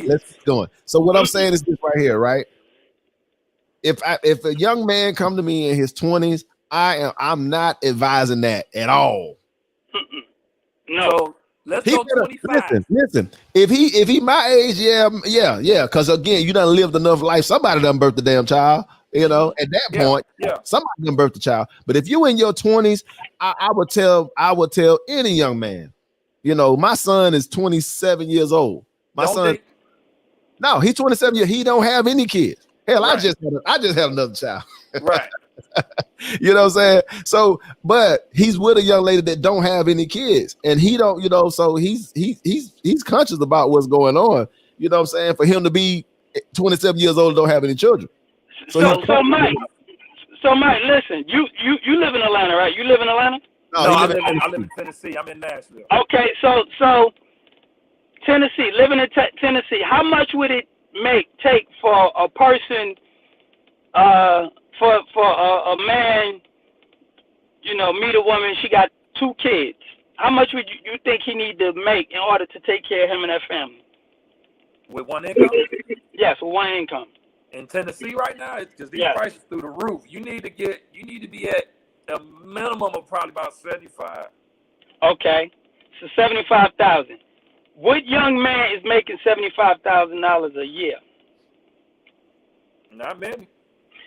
let's keep going. So what I'm saying is this right here, right? If a young man come to me in his 20s, I'm not advising that at all. No. So let's go 25. Listen. If he my age, yeah. Because again, you done lived enough life. Somebody done birthed the damn child. At that point, somebody done birthed the child. But if you in your 20s, I would tell any young man. My son is 27 years old. No, he's 27 years. He don't have any kids. Hell, right. I just had another child. Right. You know what I'm saying? So, but he's with a young lady that don't have any kids, and he don't, so he's conscious about what's going on. You know what I'm saying? For him to be 27 years old and don't have any children. So Mike, listen, you live in Atlanta, right? You live in Atlanta? No, I live in Tennessee. I'm in Nashville. Okay, so Tennessee, living in Tennessee, how much would it take for a person, for a man, you know, meet a woman, she got 2 kids. How much would you think he need to make in order to take care of him and that family? With one income? Yes, with one income. In Tennessee right now, because these Yeah. prices through the roof. You need to be at a minimum of probably about 75. Okay, so 75,000. What young man is making $75,000 a year? Not many.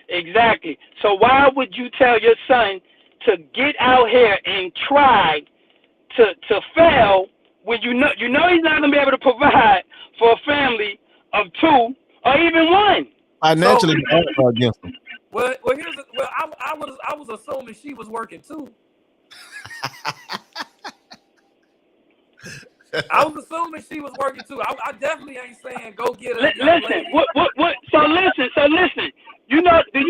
Exactly. So why would you tell your son to get out here and try to fail when you know he's not gonna be able to provide for a family of 2 or even 1? Financially, against them. Well, I was assuming she was working too. I was assuming she was working too. I definitely ain't saying go get her. Listen, what? So listen. Do you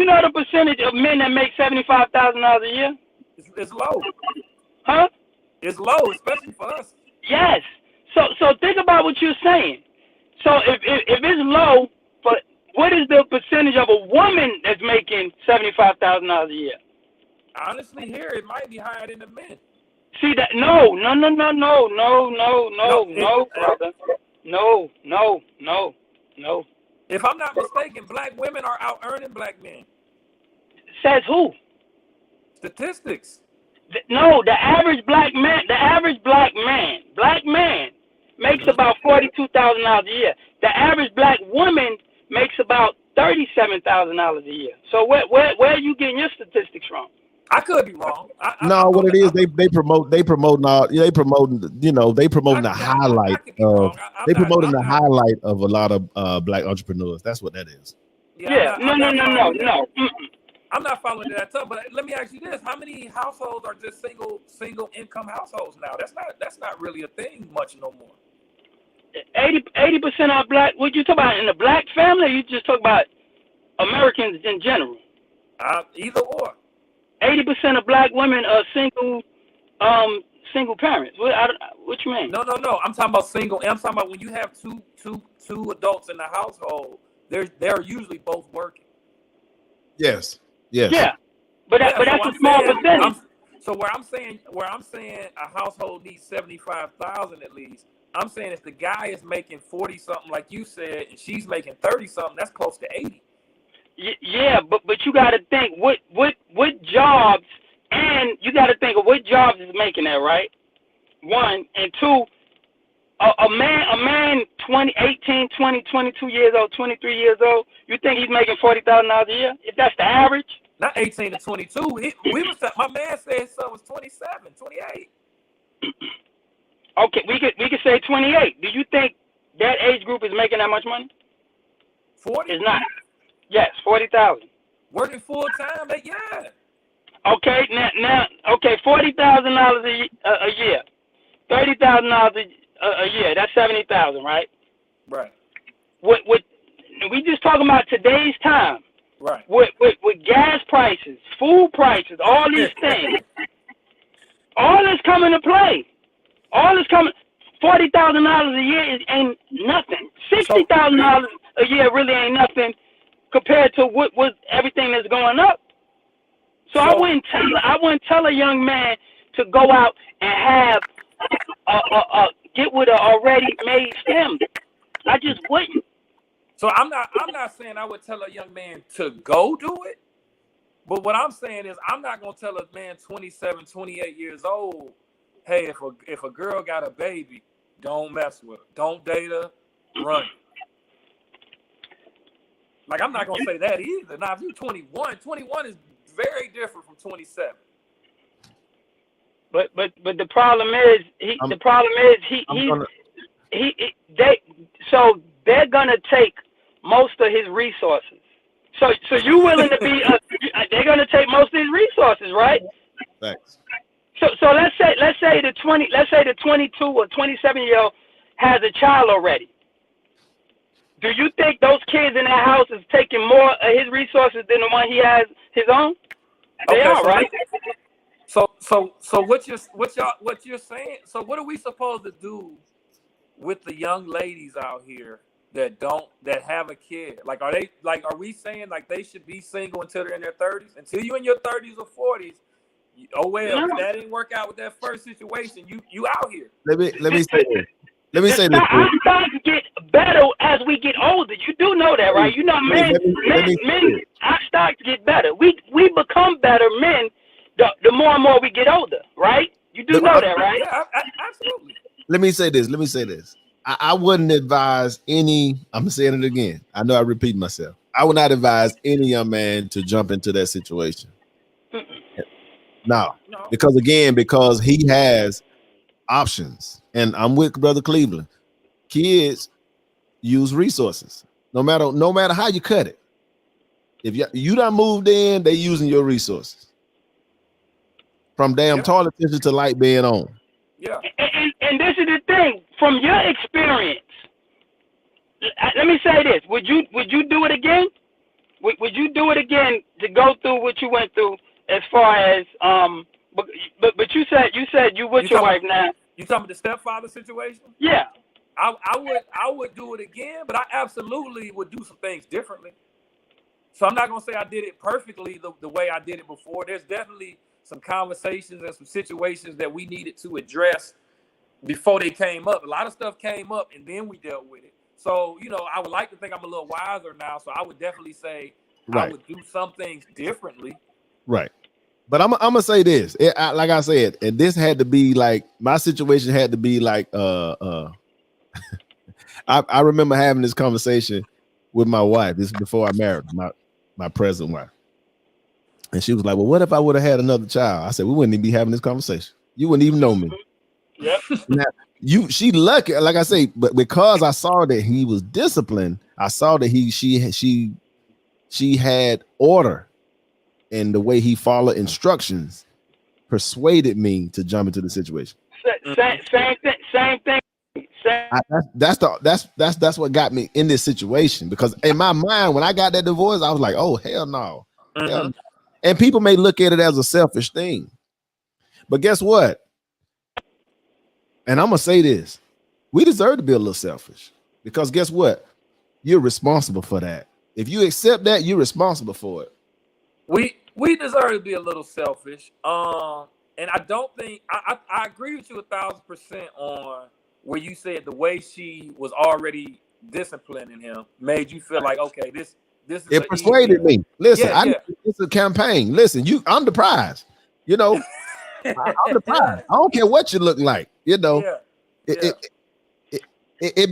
know the percentage of men that make $75,000 a year? It's low. Huh? It's low, especially for us. Yes. So think about what you're saying. So if it's low, but what is the percentage of a woman that's making $75,000 a year? Honestly, here it might be higher than the men. See that? No, brother. No. If I'm not mistaken, black women are out earning black men. Says who? Statistics. No, the average black man makes about $42,000 a year. The average black woman makes about $37,000 a year. So where are you getting your statistics from? I could be wrong. What it is, they promoting the highlight of the highlight of a lot of black entrepreneurs. That's what that is. Yeah. No. I'm not following that up, but let me ask you this: how many households are just single income households now? That's not really a thing much no more. 80% are black. What you talk about in the black family? Or you just talk about Americans in general? Either or. 80% of black women are single parents. What you mean? No. I'm talking about single. I'm talking about when you have two adults in the household. They're usually both working. Yes. Yeah, but that's a small percentage. So where I'm saying a household needs 75,000 at least. I'm saying if the guy is making 40 something like you said, and she's making 30 something, that's close to 80. Yeah, but you got to think what jobs, and you got to think of what jobs is making that, right? 1 and 2. A man 18, 20, 22 years old, 23 years old, you think he's making $40,000 a year? If that's the average? Not 18 to 22. My man said his son was 27, 28. Okay, we could say 28. Do you think that age group is making that much money? 40? It's not. Yes, 40,000. Working full time? Yeah. Okay, now, $40,000 a year, $30,000 a year. That's 70,000, right? Right. What we just talking about today's time? Right. With gas prices, food prices, all these things, all this coming to play. All this coming. $40,000 a year ain't nothing. $60,000 a year really ain't nothing compared to what everything that's going up. So I wouldn't tell a young man to go out and have get with an already made family. I just wouldn't. So I'm not saying I would tell a young man to go do it, but what I'm saying is I'm not gonna tell a man 27, 28 years old, hey, if a girl got a baby, don't mess with her, don't date her, run. Like I'm not gonna say that either. Now if you're 21 is very different from 27. But the problem is they're gonna take most of his resources. So you willing to be? They're gonna take most of his resources, right? Thanks. So let's say the 22 or 27-year-old has a child already. Do you think those kids in that house is taking more of his resources than the one he has his own? They are, right? So what you're saying? So what are we supposed to do with the young ladies out here that have a kid? Like, are we saying like they should be single until they're in their 30s? Until you in your 30s or 40s, oh well, if that didn't work out with that first situation, you out here. Let me say this. Let me say this. I'm starting to get better as we get older. You do know that, right? You know, men I start to get better. We become better men the more and more we get older, right? You do know that, right? Yeah, absolutely. Let me say this. I wouldn't advise any, I'm saying it again. I know I repeat myself. I would not advise any young man to jump into that situation. No, because he has options. And I'm with Brother Cleveland. Kids use resources. No matter how you cut it. If you done moved in, they using your resources. From damn toilet tissue to light being on. Yeah. And this is the thing. From your experience, let me say this: Would you do it again? Would you do it again to go through what you went through? As far as but you said you with your wife now. You talking about the stepfather situation? Yeah. I would do it again, but I absolutely would do some things differently. So I'm not gonna say I did it perfectly the way I did it before. There's definitely some conversations and some situations that we needed to address before they came up. A lot of stuff came up and then we dealt with it. So, I would like to think I'm a little wiser now. So I would definitely say I would do some things differently. Right. But I'm gonna say this. Like I said, and this had to be like, my situation had to be like I remember having this conversation with my wife. This is before I married my present wife. And she was like, well, what if I would have had another child? I said, we wouldn't even be having this conversation. You wouldn't even know me. Yep. Now, she lucky, like I say, but because I saw that he was disciplined, I saw that she had order, and the way he followed instructions persuaded me to jump into the situation. Same thing. That's what got me in this situation, because in my mind, when I got that divorce, I was like, oh, hell no. Mm-hmm. Hell no. And people may look at it as a selfish thing, but guess what? And I'm gonna say this: we deserve to be a little selfish, because guess what? You're responsible for that. If you accept that, you're responsible for it. We deserve to be a little selfish. And I don't think I agree with you 1,000% on where you said the way she was already disciplining him made you feel like, okay, this is it persuaded me. Listen, it's a campaign. Listen, I'm the prize. I'm the prize. I don't care what you look like. It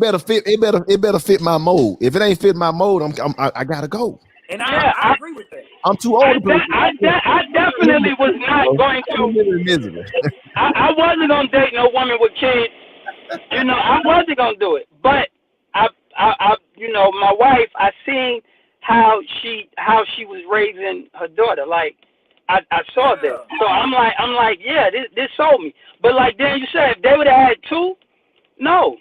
better fit. It better fit my mold. If it ain't fit my mold, I gotta go. And I agree with that. I'm too old. I definitely was not going to. I wasn't gonna date no woman with kids. I wasn't gonna do it. But I my wife, I seen how she was raising her daughter. Like I saw that. So I'm like, yeah, this sold me. But like then you said, if they would have had two, no,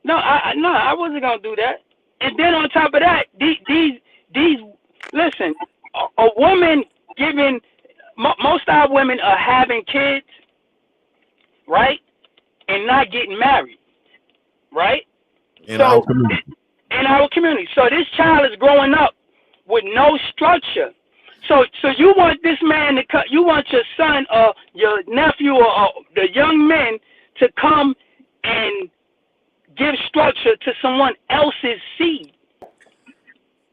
I wasn't gonna do that. And then on top of that, these listen, a woman giving, most of our women are having kids, right, and not getting married, right? In our community. So this child is growing up with no structure. So you want this man to cut? You want your son or your nephew or the young men to come and give structure to someone else's seed?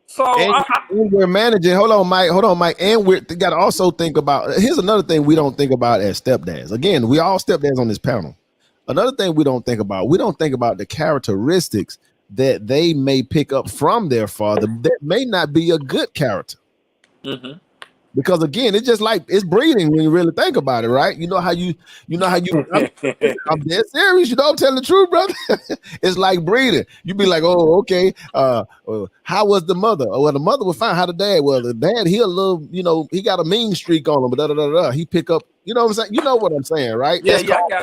So and we're managing. Hold on, Mike. And we got to also think about. Here's another thing we don't think about as stepdads. Again, we all stepdads on this panel. Another thing we don't think about. We don't think about the characteristics that they may pick up from their father that may not be a good character. Mm-hmm. Because again, it's just like it's breeding when you really think about it, right? I'm dead serious. I'm telling the truth, brother. It's like breeding. You be like, oh, okay. How was the mother? Well, the mother was fine. How the dad? Well, the dad, he a little, he got a mean streak on him, but he pick up, you know what I'm saying? You know what I'm saying, right? Yeah,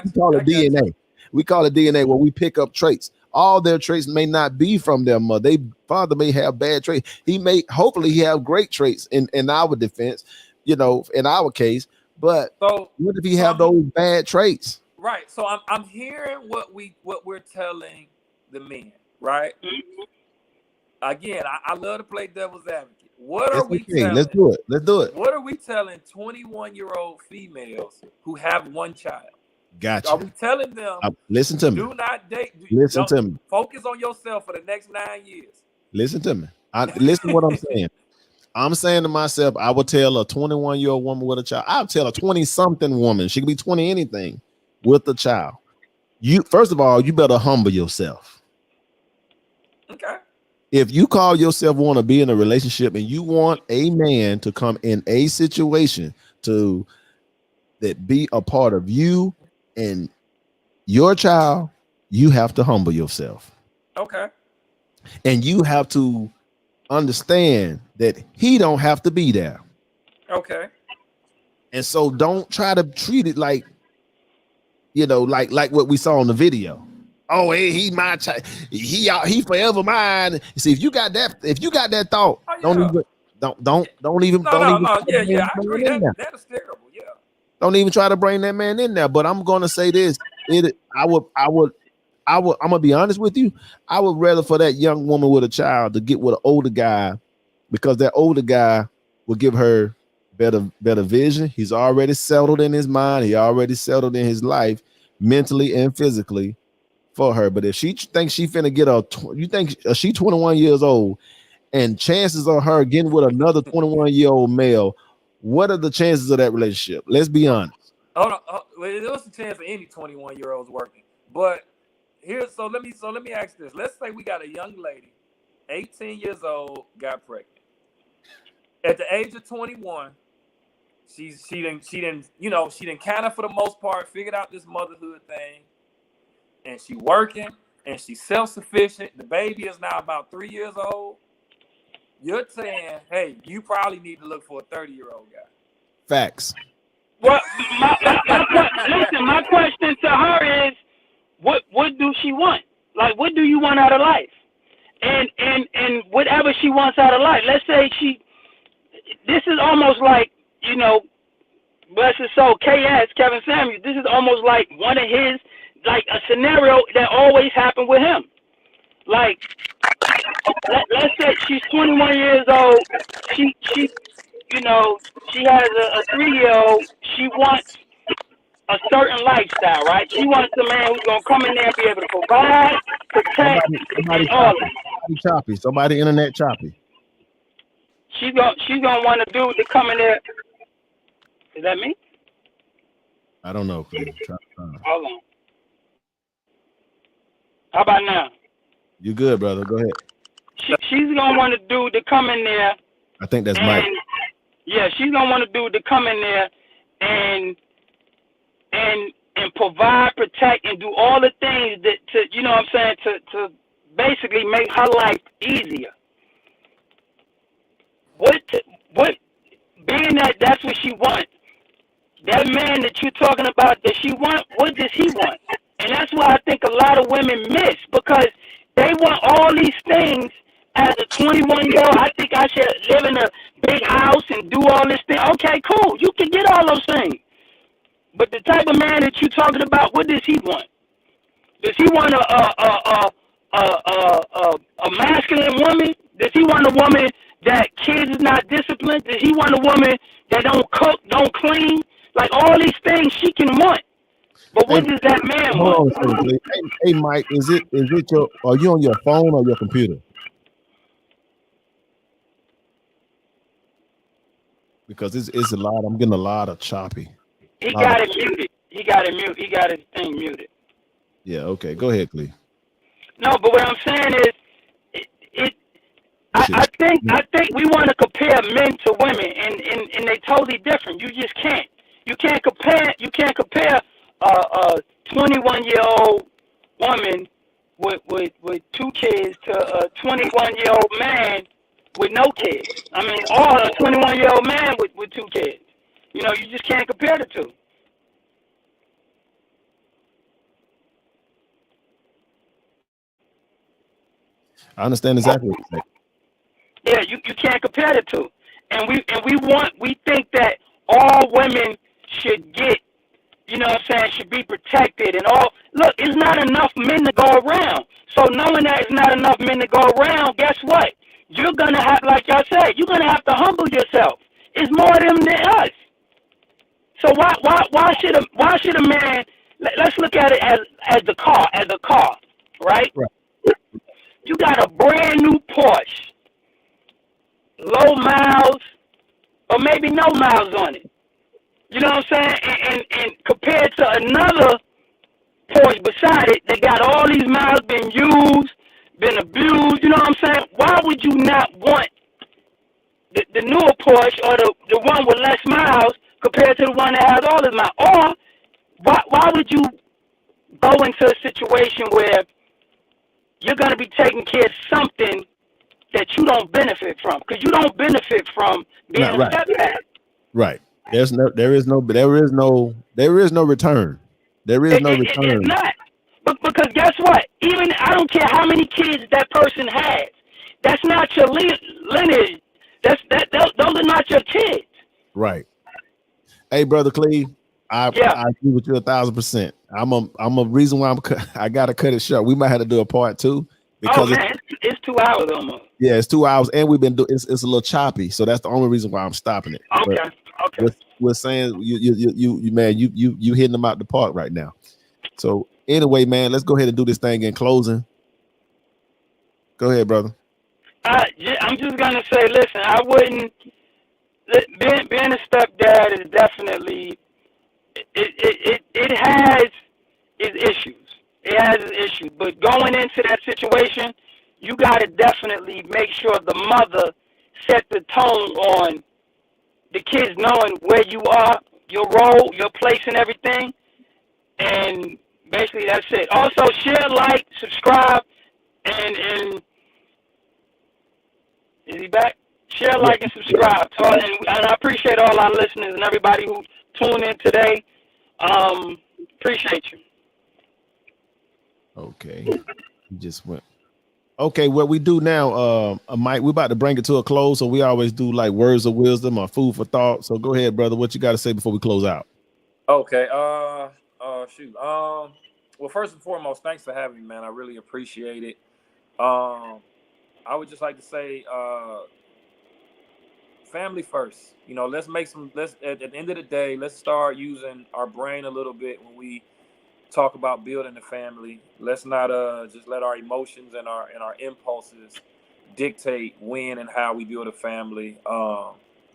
we call it DNA. We call it DNA where we pick up traits. All their traits may not be from their mother. Their father may have bad traits. Hopefully he have great traits in our defense, in our case. But what if he have those bad traits? Right. So I'm hearing what we're telling the men, right? Again, I love to play devil's advocate. What are we telling? Let's do it. Let's do it. What are we telling 21-year-old females who have one child? Gotcha. Are we telling them? Listen to me. Do not date. Listen to me. Focus on yourself for the next 9 years. Listen to me. Listen to what I'm saying. I'm saying to myself, I would tell a 21-year-old woman with a child. I'll tell a 20-something woman. She could be 20 anything with a child. You first of all, you better humble yourself. Okay. If you call yourself want to be in a relationship and you want a man to come in a situation that be a part of you and your child, you have to humble yourself. Okay. And you have to understand that he don't have to be there. Okay. And so don't try to treat it like, like what we saw in the video. Oh, hey, he my child. He forever mine. See, if you got that thought, don't even. Yeah, I agree. That is terrible. Yeah. Don't even try to bring that man in there. But I'm gonna say this: I'm gonna be honest with you. I would rather for that young woman with a child to get with an older guy, because that older guy will give her better vision. He's already settled in his mind. He already settled in his life, mentally and physically, for her. But if she thinks she finna get you think she 21 years old, and chances of her getting with another 21-year-old male, what are the chances of that relationship? Let's be honest. Hold on. Well, there was a chance of any 21-year-olds working, but so let me ask this. Let's say we got a young lady, 18 years old, got pregnant. At the age of 21, she didn't kind of, for the most part, figured out this motherhood thing, and she working, and she's self-sufficient. The baby is now about 3 years old. You're saying, hey, you probably need to look for a 30-year-old guy. Facts. Well, my question to her is, what do she want? Like, what do you want out of life? And whatever she wants out of life. Let's say this is almost like, bless his soul, Kevin Samuels. This is almost like one of his, like a scenario that always happened with him. Like, let's say she's 21 years old. She has a 3-year-old. She wants a certain lifestyle, right? She wants a man who's gonna come in there and be able to provide, protect, and all that. Choppy. Somebody internet choppy. She's gonna want a dude to come in there. Is that me? I don't know. Hold on. How about now? You good, brother? Go ahead. She's gonna want a dude to come in there. I think that's Mike. Yeah, she's gonna want a dude to come in there and provide, protect, and do all the things that to basically make her life easier. Being that that's what she wants, that man that you're talking about that she wants, what does he want? And that's why I think a lot of women miss, because they want all these things as a 21-year-old. I think I should live in a big house and do all this thing. Okay, cool. You can get all those things. But the type of man that you're talking about, what does he want? Does he want a masculine woman? Does he want a woman that kids is not disciplined? Does he want a woman that don't cook, don't clean? Like, all these things she can want. But what does that man want? Hey, Mike, are you on your phone or your computer? Because it's a lot. I'm getting a lot of choppy. He got it muted. He got his thing muted. Yeah, okay. Go ahead, Clee. No, but what I'm saying is, I think we want to compare men to women, and they totally different. You just can't. You can't compare a 21-year-old woman with 2 kids to a 21-year-old man with no kids. I mean, or a 21-year-old man with 2 kids. You just can't compare the two. I understand exactly what you're saying. Yeah, you can't compare the two. And we think that all women should get, know what I'm saying, should be protected and all. Look, it's not enough men to go around. So knowing that it's not enough men to go around, guess what? You're going to have, like y'all said, you're going to have to humble yourself. It's more of them than us. So why should a man, let's look at it as a car, right? You got a brand new Porsche, low miles, or maybe no miles on it. You know what I'm saying? And compared to another Porsche beside it that got all these miles, been used, been abused, you know what I'm saying? Why would you not want the newer Porsche or the one with less miles compared to the one that has all the miles? Or why would you go into a situation where you're going to be taking care of something that you don't benefit from? Because you don't benefit from being a stepdad. Right. There is no return. There is no return. It's not. Because guess what? Even I don't care how many kids that person has. That's not your lineage. Those are not your kids. Right. Hey, brother Cleve, I agree with you 1,000%. I'm a reason why I gotta cut it short. We might have to do a part 2 because it's 2 hours almost. Yeah, it's 2 hours, and we've been doing it's a little choppy, so that's the only reason why I'm stopping it. Okay. We're saying you man, you hitting them out the park right now. So anyway, man, let's go ahead and do this thing in closing. Go ahead, brother. I'm just gonna say, listen, I wouldn't. Being a stepdad is definitely it has its issues. It has its issues, but going into that situation, you got to definitely make sure the mother set the tone on the kids knowing where you are, your role, your place, and everything. And basically, that's it. Also, share, like, subscribe, and is he back? Share, like, and subscribe. So, and I appreciate all our listeners and everybody who tuned in today. Appreciate you. Okay. You just went. Okay, what we do now, Mike, we're about to bring it to a close. So we always do like words of wisdom or food for thought. So go ahead, brother. What you got to say before we close out? Okay. Shoot. Well, first and foremost, thanks for having me, man. I really appreciate it. I would just like to say, family first. You know, let's at the end of the day, let's start using our brain a little bit when we talk about building a family. Let's not just let our emotions and our impulses dictate when and how we build a family.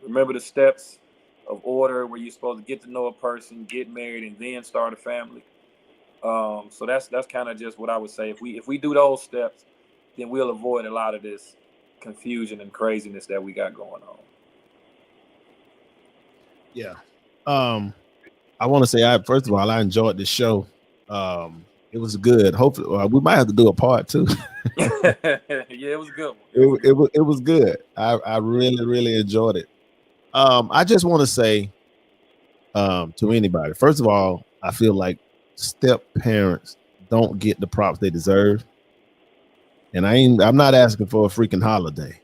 Remember the steps of order where you're supposed to get to know a person, get married, and then start a family. So that's kind of just what I would say. If we do those steps, then we'll avoid a lot of this confusion and craziness that we got going on. Yeah. I want to say, first of all, I enjoyed the show. It was good. Hopefully, we might have to do a part 2. Yeah, it was a good one. It was good. I really, really enjoyed it. I just want to say to anybody, first of all, I feel like step parents don't get the props they deserve. And I'm not asking for a freaking holiday.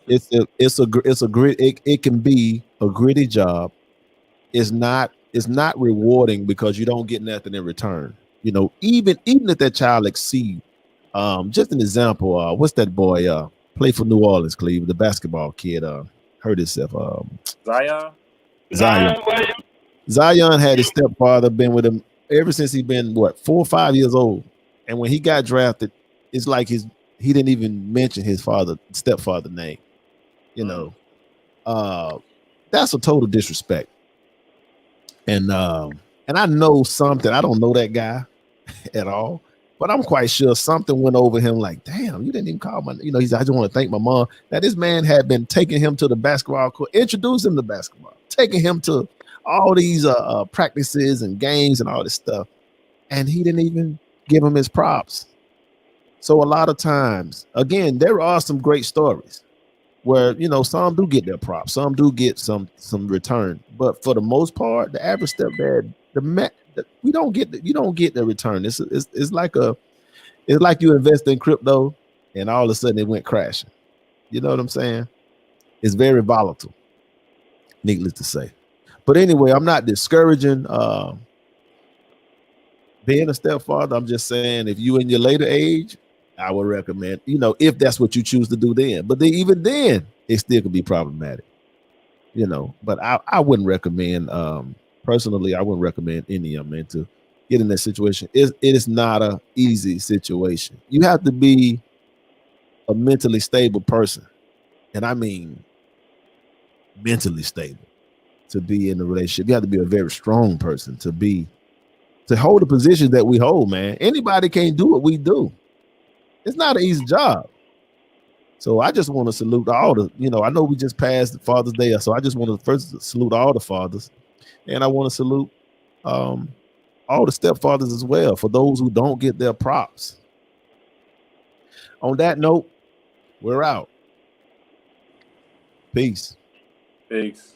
It can be a gritty job. It's not rewarding because you don't get nothing in return. You know, even if that child exceed, just an example, what's that boy play for New Orleans, Cleveland, the basketball kid hurt himself. Zion had his stepfather been with him ever since he been 4 or 5 years old. And when he got drafted, it's like he didn't even mention his stepfather name. You know, that's a total disrespect. And I know something. I don't know that guy at all, but I'm quite sure something went over him. Like, damn, you didn't even call my. You know, I just want to thank my mom. Now this man had been taking him to the basketball court, introducing him to basketball, taking him to all these practices and games and all this stuff, and he didn't even give him his props. So a lot of times, again, there are some great stories where, you know, some do get their props, some do get some return, but for the most part, the average stepdad, you don't get the return. It's like you invest in crypto and all of a sudden it went crashing. You know what I'm saying? It's very volatile, needless to say. But anyway, I'm not discouraging being a stepfather, I'm just saying, if you in your later age, I would recommend, if that's what you choose to do then. But then, even then, it still could be problematic, But I wouldn't recommend, personally, I wouldn't recommend any young men to get in that situation. It is not a easy situation. You have to be a mentally stable person, and I mean mentally stable, to be in a relationship. You have to be a very strong person to hold the position that we hold, man. Anybody can't do what we do. It's not an easy job. So I just want to salute all the, I know we just passed Father's Day, so I just want to first salute all the fathers, and I want to salute all the stepfathers as well, for those who don't get their props. On that note, we're out. Peace. Peace.